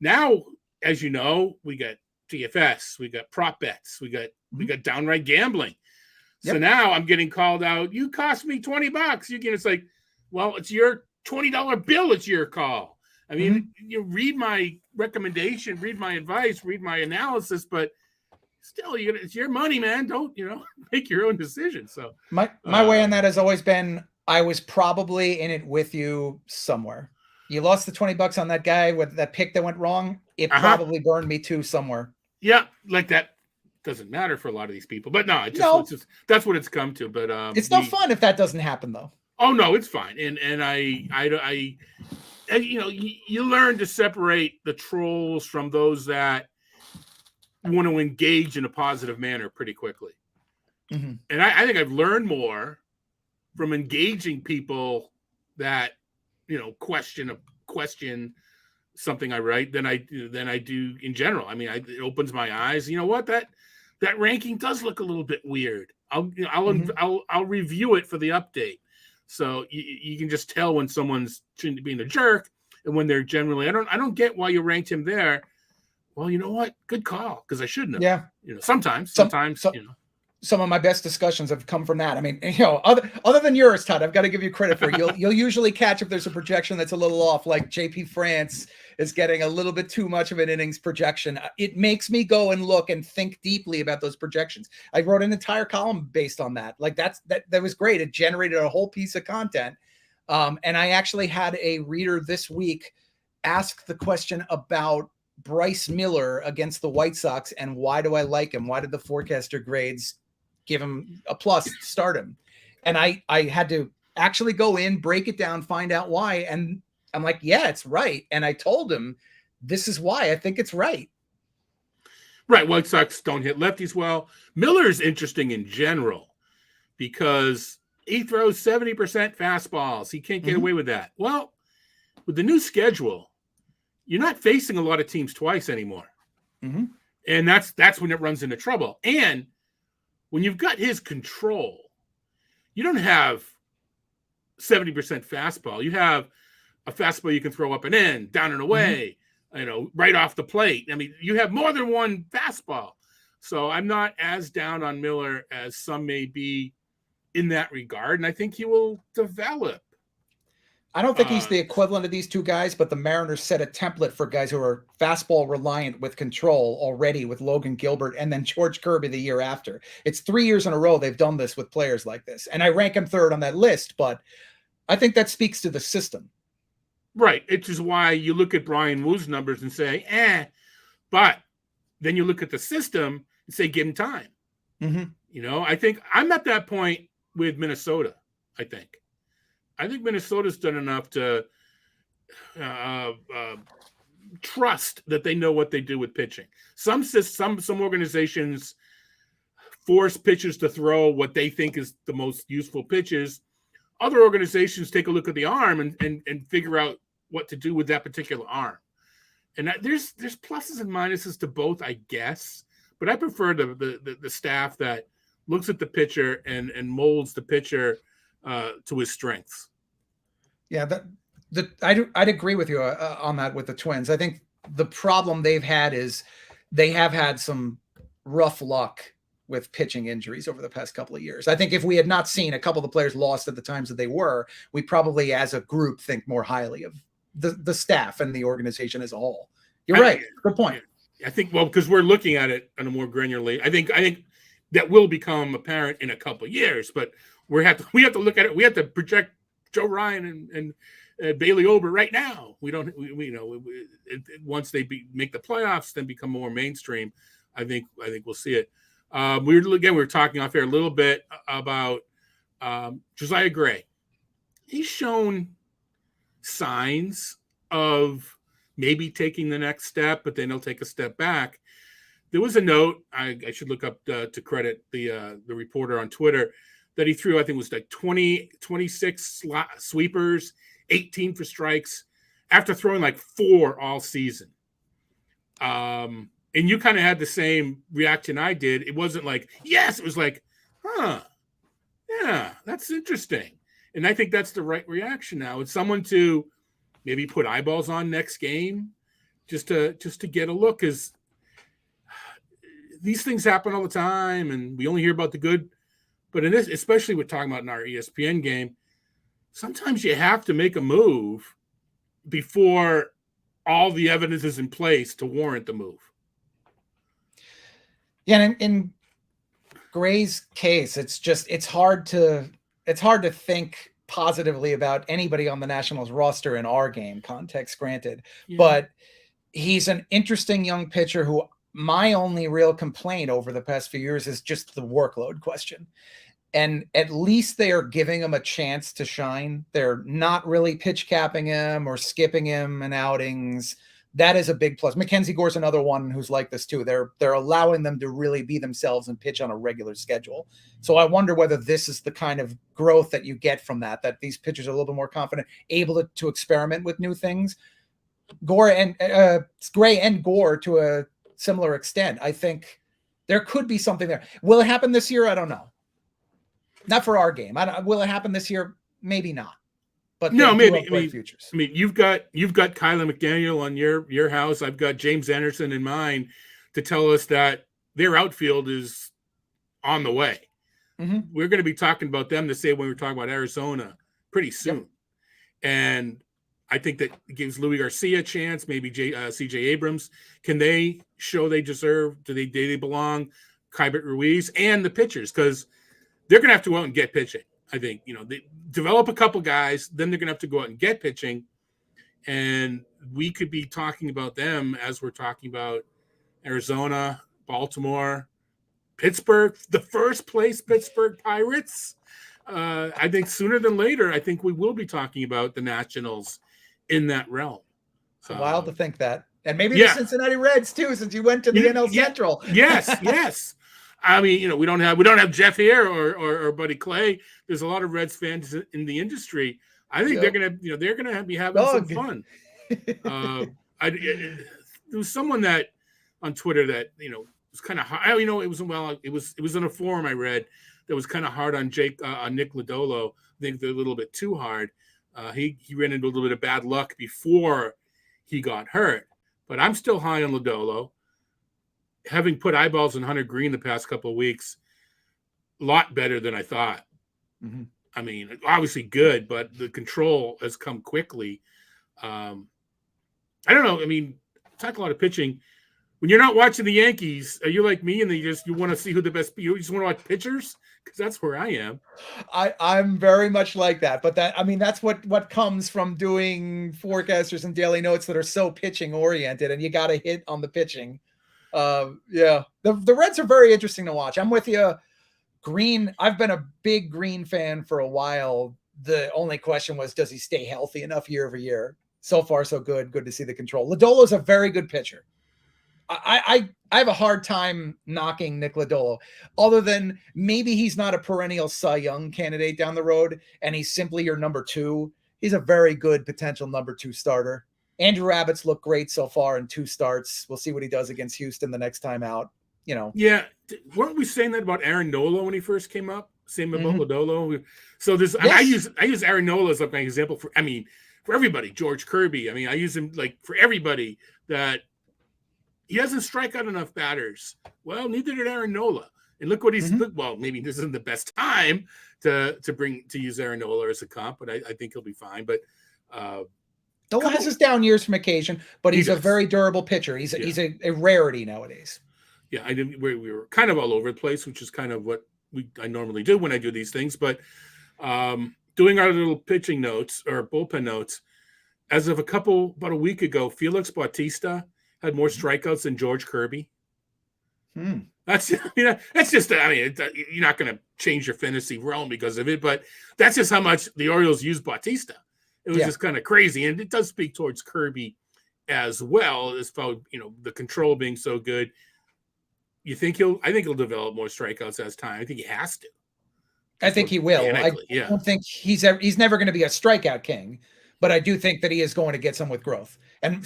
Now, as you know, we got DFS, we got prop bets, we got downright gambling. Yep. So now I'm getting called out. You cost me $20. It's like, well, it's your $20 bill. It's your call. I mean, you read my recommendation, read my advice, read my analysis, but still, it's your money, man. Don't, make your own decision. So my way on that has always been, I was probably in it with you somewhere. You lost the $20 on that guy with that pick that went wrong. It probably burned me too somewhere. Yeah, like that doesn't matter for a lot of these people. But no, it's just that's what it's come to. But it's no fun if that doesn't happen, though. Oh no, it's fine. And I you learn to separate the trolls from those that want to engage in a positive manner pretty quickly. Mm-hmm. And I think I've learned more from engaging people that, question something I write than I do in general. I mean, it opens my eyes. You know what? That ranking does look a little bit weird. I'll review it for the update. So you can just tell when someone's being a jerk and when they're generally, I don't get why you ranked him there. Well, you know what? Good call, because I shouldn't have. Yeah. Sometimes. Some of my best discussions have come from that. I mean, other than yours, Todd, I've got to give you credit for you'll usually catch if there's a projection that's a little off, like JP France is getting a little bit too much of an innings projection. It makes me go and look and think deeply about those projections. I wrote an entire column based on that. Like that was great. It generated a whole piece of content. And I actually had a reader this week ask the question about Bryce Miller against the White Sox and why do I like him? Why did the forecaster grades give him a plus to start him? And I had to actually go in, break it down, find out why. And I'm like, yeah, it's right. And I told him, this is why I think it's right. Right. White Sox don't hit lefties well. Miller's interesting in general because he throws 70% fastballs. He can't get away with that. Well, with the new schedule, you're not facing a lot of teams twice anymore. Mm-hmm. And that's when it runs into trouble. And when you've got his control, you don't have 70% fastball. You have a fastball you can throw up and in, down and away, right off the plate. I mean, you have more than one fastball. So I'm not as down on Miller as some may be in that regard. And I think he will develop. I don't think he's the equivalent of these two guys, but the Mariners set a template for guys who are fastball reliant with control already with Logan Gilbert and then George Kirby the year after. It's 3 years in a row they've done this with players like this. And I rank him third on that list, but I think that speaks to the system. Right. Which is why you look at Brian Woo's numbers and say, but then you look at the system and say, give him time. Mm-hmm. I think I'm at that point with Minnesota, I think Minnesota's done enough to trust that they know what they do with pitching. Some organizations force pitchers to throw what they think is the most useful pitches. Other organizations take a look at the arm and figure out what to do with that particular arm. And there's pluses and minuses to both, I guess. But I prefer the staff that looks at the pitcher and molds the pitcher to his strengths. Yeah, I'd agree with you on that with the Twins. I think the problem they've had is they have had some rough luck with pitching injuries over the past couple of years. I think if we had not seen a couple of the players lost at the times that they were, we probably as a group think more highly of the staff and the organization as a whole. You're right. Good point. I think, because we're looking at it on a more granular. I think that will become apparent in a couple of years, but we have to look at it. We have to project Joe Ryan and Bailey Ober right now. We once they make the playoffs, then become more mainstream. I think we'll see it. We were talking off air a little bit about Josiah Gray. He's shown signs of maybe taking the next step, but then he'll take a step back. There was a note I should look up to credit the reporter on Twitter that he threw. I think it was like 26 sweepers, 18 for strikes after throwing like 4 all season. And you kind of had the same reaction I did. It wasn't like, yes, it was like, yeah, that's interesting. And I think that's the right reaction now. It's someone to maybe put eyeballs on next game just to get a look, because these things happen all the time and we only hear about the good. But in this, especially we're talking about in our ESPN game, sometimes you have to make a move before all the evidence is in place to warrant the move. Yeah, in Gray's case, it's hard to think positively about anybody on the Nationals roster in our game, context granted. Yeah. But he's an interesting young pitcher who my only real complaint over the past few years is just the workload question. And at least they are giving him a chance to shine. They're not really pitch capping him or skipping him in outings. That is a big plus. Mackenzie Gore's another one who's like this too. They're allowing them to really be themselves and pitch on a regular schedule. So I wonder whether this is the kind of growth that you get from that these pitchers are a little bit more confident, able to experiment with new things. Gray and Gore to a similar extent. I think there could be something there. Will it happen this year? I don't know. Not for our game. Will it happen this year? Maybe not. But no, maybe. Futures. I mean, you've got Kyler McDaniel on your house. I've got James Anderson in mine to tell us that their outfield is on the way. Mm-hmm. We're going to be talking about them the same way we're talking about Arizona pretty soon. Yep. And I think that gives Louis Garcia a chance, maybe C.J. Abrams. Can they show they deserve? Do they belong? Kybert Ruiz and the pitchers, because they're going to have to go out and get pitching. I think, they develop a couple guys, then they're going to have to go out and get pitching. And we could be talking about them as we're talking about Arizona, Baltimore, Pittsburgh, the first place Pittsburgh Pirates. I think sooner than later, I think we will be talking about the Nationals in that realm. It's wild to think that. And maybe the Cincinnati Reds too, since you went to the NL Central. Yes. I mean, we don't have Jeff here or Buddy Clay. There's a lot of Reds fans in the industry. I think they're gonna be having some fun. There was someone that on Twitter that was kind of hard. It was in a forum I read that was kind of hard on Nick Lodolo. I think they're a little bit too hard. He ran into a little bit of bad luck before he got hurt. but I'm still high on Lodolo. Having put eyeballs on Hunter Green the past couple of weeks, a lot better than I thought. Mm-hmm. I mean, obviously good, but the control has come quickly. I don't know. I mean, talk a lot of pitching. When you're not watching the Yankees, are you like me and you want to see who the best? You just want to watch pitchers, because that's where I am. I'm very much like that, but that's what comes from doing forecasters and daily notes that are so pitching oriented, and you got to hit on the pitching. The Reds are very interesting to watch. I'm with you. Green, I've been a big Green fan for a while. The only question was, does he stay healthy enough year over year? So far, so good. Good to see the control. Lodolo's a very good pitcher. I have a hard time knocking Nick Lodolo, other than maybe he's not a perennial Cy Young candidate down the road, and he's simply your number 2. He's a very good potential number 2 starter. Andrew Abbott's looked great so far in 2 starts. We'll see what he does against Houston the next time out. Yeah, weren't we saying that about Aaron Nola when he first came up? Same about Lodolo. So there's Yes. I use Aaron Nola as like my example for everybody. George Kirby. I mean, I use him like for everybody that. He doesn't strike out enough batters. Well, neither did Aaron Nola. And look what he's well, maybe this isn't the best time to use Aaron Nola as a comp, but I think he'll be fine. But Nola has his down years from occasion, but he's a very durable pitcher. He's a rarity nowadays. Yeah, we were kind of all over the place, which is kind of what I normally do when I do these things. But doing our little pitching notes or bullpen notes, as of about a week ago, Felix Bautista had more strikeouts than George Kirby. That's just you're not going to change your fantasy realm because of it, but that's just how much the Orioles use Bautista. It was just kind of crazy, and it does speak towards Kirby as well as about the control being so good. I think he'll develop more strikeouts as time. I think he has to. I think he will. I don't think he's never going to be a strikeout king, but I do think that he is going to get some with growth, and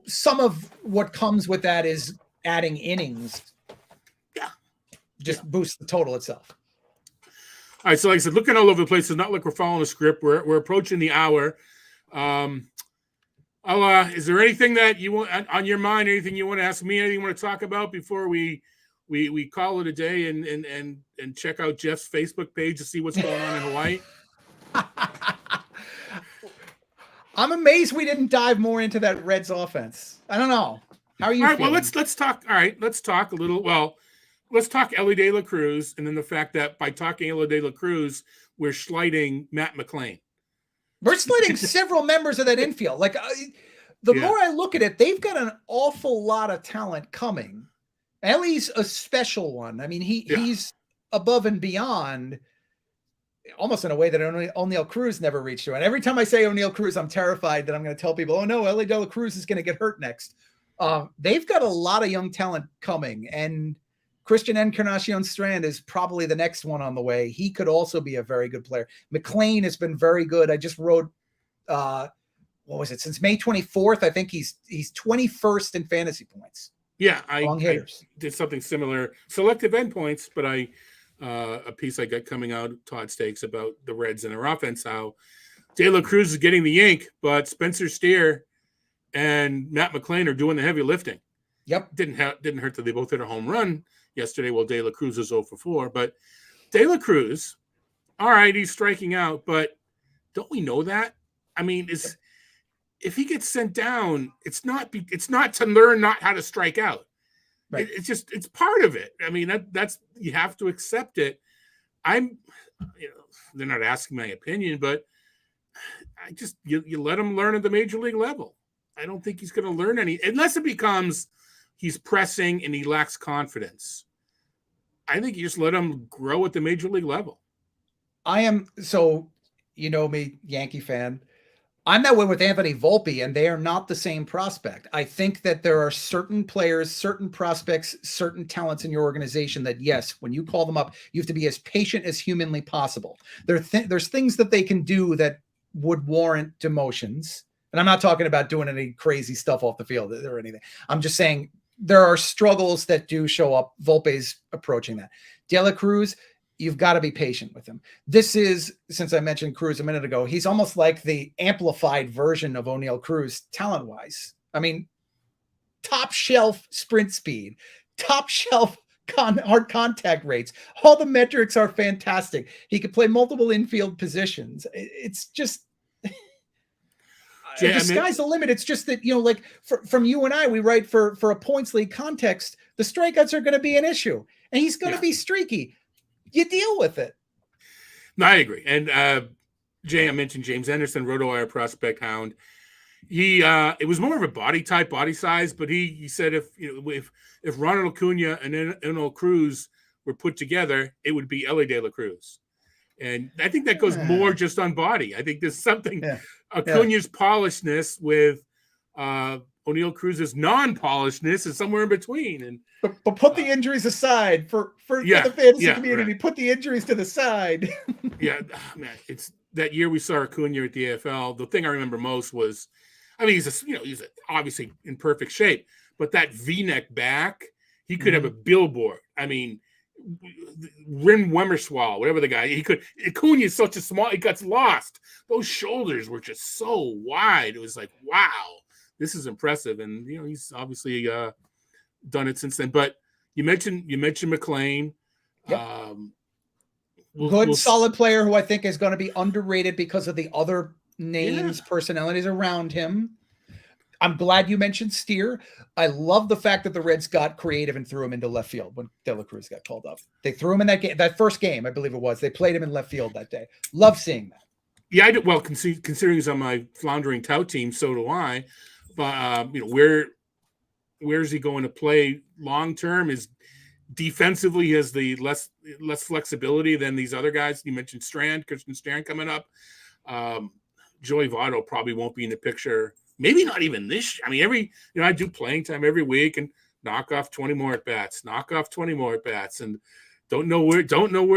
some of what comes with that is adding innings. Boosts the total itself. All right, so like I said, looking all over the place, it's not like we're following a script. We're approaching the hour. Is there anything that you want on your mind? Anything you want to ask me? Anything you want to talk about before we call it a day and check out Jeff's Facebook page to see what's going on in Hawaii? I'm amazed we didn't dive more into that Reds offense. I don't know. How are you feeling? Well, let's talk. All right, let's talk a little. Well, let's talk Elly De La Cruz, and then the fact that by talking Elly De La Cruz, we're slighting Matt McClain. We're slighting several members of that infield. Like the more I look at it, they've got an awful lot of talent coming. Elly's a special one. I mean, he's above and beyond, almost in a way that O'Neal Cruz never reached to. And every time I say O'Neal Cruz, I'm terrified that I'm going to tell people, oh no, Elly De La Cruz is going to get hurt next. They've got a lot of young talent coming, and Christian Encarnacion Strand is probably the next one on the way. He could also be a very good player. McClain has been very good. I just wrote, what was it? Since May 24th, I think he's 21st in fantasy points. Yeah, I did something similar, selective endpoints, but a piece I got coming out of Todd Stakes about the Reds and their offense, how De La Cruz is getting the yank, but Spencer Steer and Matt McClain are doing the heavy lifting. Yep. Didn't hurt that they both hit a home run yesterday. Well, De La Cruz is 0 for 4, but De La Cruz, all right, he's striking out, but don't we know that? I mean, if he gets sent down, it's not to learn not how to strike out. Right. It's part of it. I mean, that's you have to accept it. They're not asking my opinion, but you let him learn at the major league level. I don't think he's going to learn unless it becomes he's pressing and he lacks confidence. I think you just let him grow at the major league level. You know me, Yankee fan. I'm that way with Anthony Volpe, and they are not the same prospect. I think that there are certain players, certain prospects, certain talents in your organization that, yes, when you call them up, you have to be as patient as humanly possible. There's things that they can do that would warrant demotions. And I'm not talking about doing any crazy stuff off the field or anything. I'm just saying there are struggles that do show up. Volpe's approaching that. De La Cruz, you've got to be patient with him. This is, since I mentioned Cruz a minute ago, he's almost like the amplified version of O'Neal Cruz talent-wise. I mean, top shelf sprint speed, top shelf hard contact rates. All the metrics are fantastic. He could play multiple infield positions. It's just the sky's the limit. It's just that, like from you and I, we write for a points league context, the strikeouts are going to be an issue, and he's going to be streaky. You deal with it. No, I agree. And Jay, I mentioned James Anderson, RotoWire prospect hound. He it was more of a body type, body size, but he said if Ronald Acuna and Eno Cruz were put together, it would be Elly De La Cruz. And I think that goes more just on body. I think there's something Acuna's polishedness with O'Neill Cruz's non-polishedness is somewhere in between. And but put the injuries aside for the fantasy community. Right. Put the injuries to the side. Man, it's that year we saw Acuna at the AFL. The thing I remember most was, he's obviously in perfect shape, but that V-neck back, he could have a billboard. Rim Wemmerswall, whatever the guy, Acuna is such a small, he gets lost. Those shoulders were just so wide. It was like, wow, this is impressive. And, he's obviously done it since then. But you mentioned McLean. Yep. Good, solid player who I think is going to be underrated because of the other names, personalities around him. I'm glad you mentioned Steer. I love the fact that the Reds got creative and threw him into left field when De La Cruz got called up. They threw him in that game, that first game, I believe it was. They played him in left field that day. Love seeing that. Yeah, I do. Well, considering he's on my floundering tout team, so do I. But where's he going to play long term? Is defensively he has the less flexibility than these other guys. You mentioned Christian Strand coming up. Joey Votto probably won't be in the picture. Maybe not even this. I do playing time every week and knock off 20 more at bats, and don't know where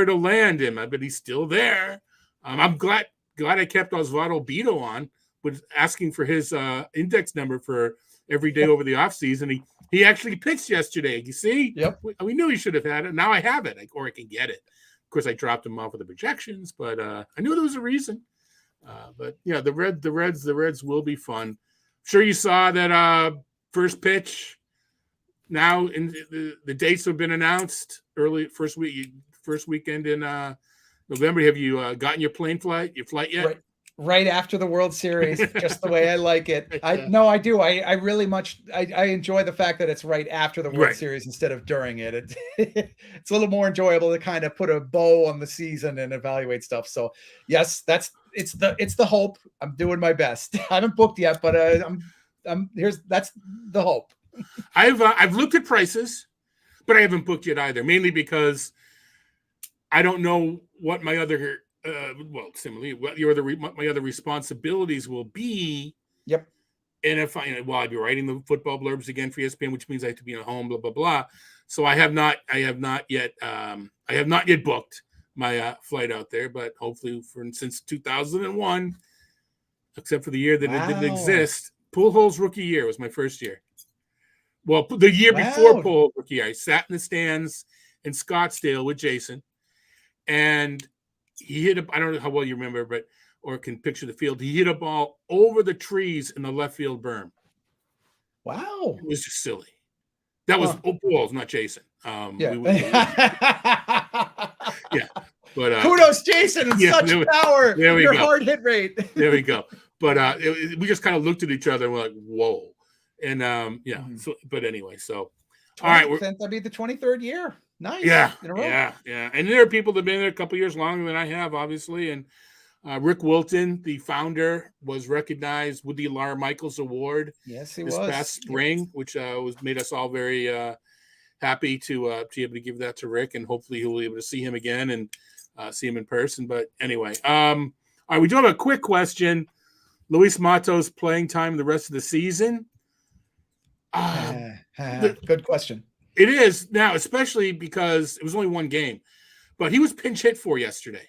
to land him. But he's still there. I'm glad I kept Osvaldo Bido on, with asking for his index number for every day over the offseason. He actually pitched yesterday. You see? Yep. We knew he should have had it. Now I have it, or I can get it. Of course, I dropped him off of the projections, but I knew there was a reason. But yeah, the Reds will be fun. Sure, you saw that first pitch. Now, in the dates have been announced. Early first weekend in November. Have you gotten your flight yet? Right after the World Series, just the way I like it. I do. I really much. I enjoy the fact that it's right after the World Series instead of during it. It's a little more enjoyable to kind of put a bow on the season and evaluate stuff. So yes, it's the hope. I'm doing my best. I haven't booked yet, but that's the hope. I've looked at prices, but I haven't booked yet either. Mainly because I don't know what my other. Similarly, my other responsibilities will be. Yep. And if I'd be writing the football blurbs again for ESPN, which means I have to be at home, blah blah blah. So I have not yet booked my flight out there, but hopefully since 2001, except for the year that it didn't exist, Pujols rookie year was my first year. Well, the year before Pujols rookie year, I sat in the stands in Scottsdale with Jason, and he hit I don't know how well you remember, or can picture the field. He hit a ball over the trees in the left field berm. Wow. It was just silly. That was Pujols, not Jason. Yeah. But kudos, Jason. Such power. There we Your go. hard hit rate. There we go. But we just kind of looked at each other and we're like, whoa. And So, but anyway, so all right. That'd be the 23rd year. Nice. Yeah. And there are people that have been there a couple years longer than I have, obviously. And Rick Wilton, the founder, was recognized with the Lar Michaels Award. Yes, he this was. Past spring, which made us all very happy to be able to give that to Rick, and hopefully he'll be able to see him again and see him in person. But anyway, all right, we do have a quick question. Luis Matos playing time the rest of the season. Good question. It is now, especially because it was only one game, but he was pinch hit for yesterday.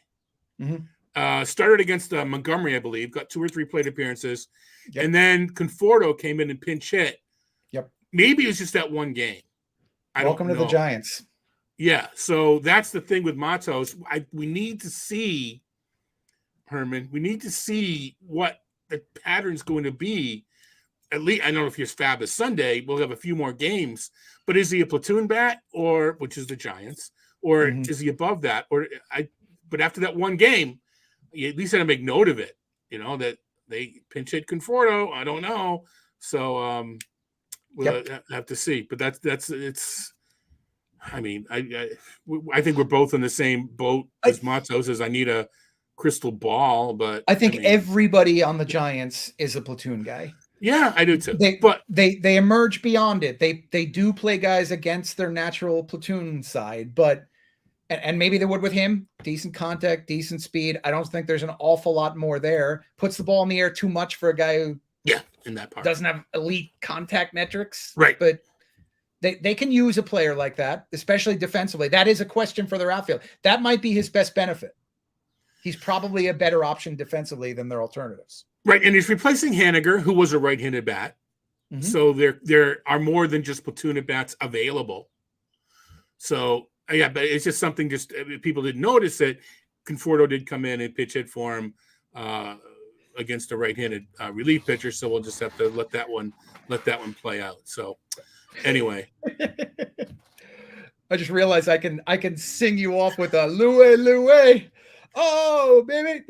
Mm-hmm. Started against Montgomery, I believe, got 2 or 3 plate appearances, and then Conforto came in and pinch hit. Yep. Maybe it was just that one game. Welcome to the Giants. Yeah, so that's the thing with Matos. We need to see, Herman. We need to see what the pattern's going to be at least I don't know if his FAAB is Sunday. We'll have a few more games, but is he a platoon bat which is the Giants, or is he above that? But after that one game, you at least had to make note of it. That they pinch hit Conforto. I don't know, so we'll have to see. But it's. I mean, I think we're both in the same boat as Matzo says. I need a crystal ball, but I think everybody on the Giants is a platoon guy. Yeah, I do too. They emerge beyond it. They do play guys against their natural platoon side, but and maybe they would with him. Decent contact, decent speed. I don't think there's an awful lot more there. Puts the ball in the air too much for a guy who in that part doesn't have elite contact metrics. Right. But they can use a player like that, especially defensively. That is a question for their outfield. That might be his best benefit. He's probably a better option defensively than their alternatives. Right, and he's replacing Haniger, who was a right-handed bat. Mm-hmm. So there are more than just platoon at bats available. So but it's just something. Just people didn't notice that Conforto did come in and pitch hit for him against a right-handed relief pitcher. So we'll just have to let that one play out. So anyway, I just realized I can sing you off with a Louie. Oh, baby.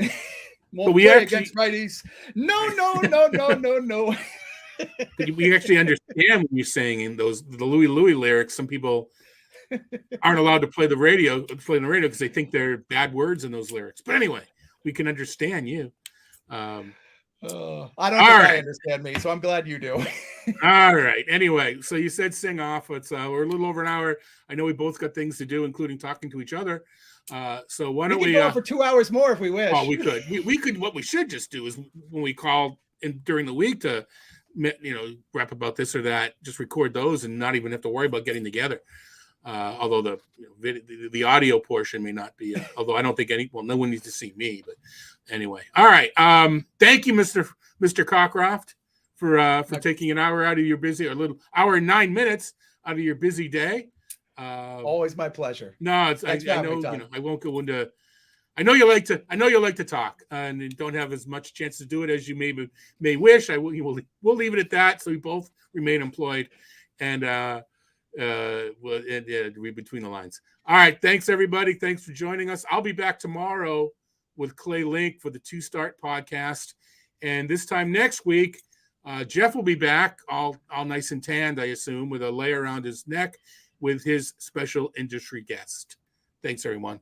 Won't play against righties. No. We actually understand when you're saying in the Louie lyrics. Some people aren't allowed to play the radio because they think they're bad words in those lyrics. But anyway, we can understand you. I don't think I understand me, so I'm glad you do. All right. Anyway, so you said sing off. We're a little over an hour. I know we both got things to do, including talking to each other. So why don't we go for 2 hours more if we wish? Oh, we could. We could. What we should just do is when we call during the week to, rap about this or that, just record those and not even have to worry about getting together. Although the audio portion may not be. Although I don't think no one needs to see me. But anyway, all right. Thank you, Mr. Cockcroft, for taking an hour out of your busy, a little hour and 9 minutes out of your busy day. Always my pleasure. No, I know. I won't go into. I know you like to talk, and don't have as much chance to do it as you may wish. We'll leave it at that, so we both remain employed, and we'll read between the lines. All right, thanks everybody. Thanks for joining us. I'll be back tomorrow with Clay Link for the 2 Start podcast, and this time next week, Jeff will be back, all nice and tanned, I assume, with a layer around his neck, with his special industry guest. Thanks, everyone.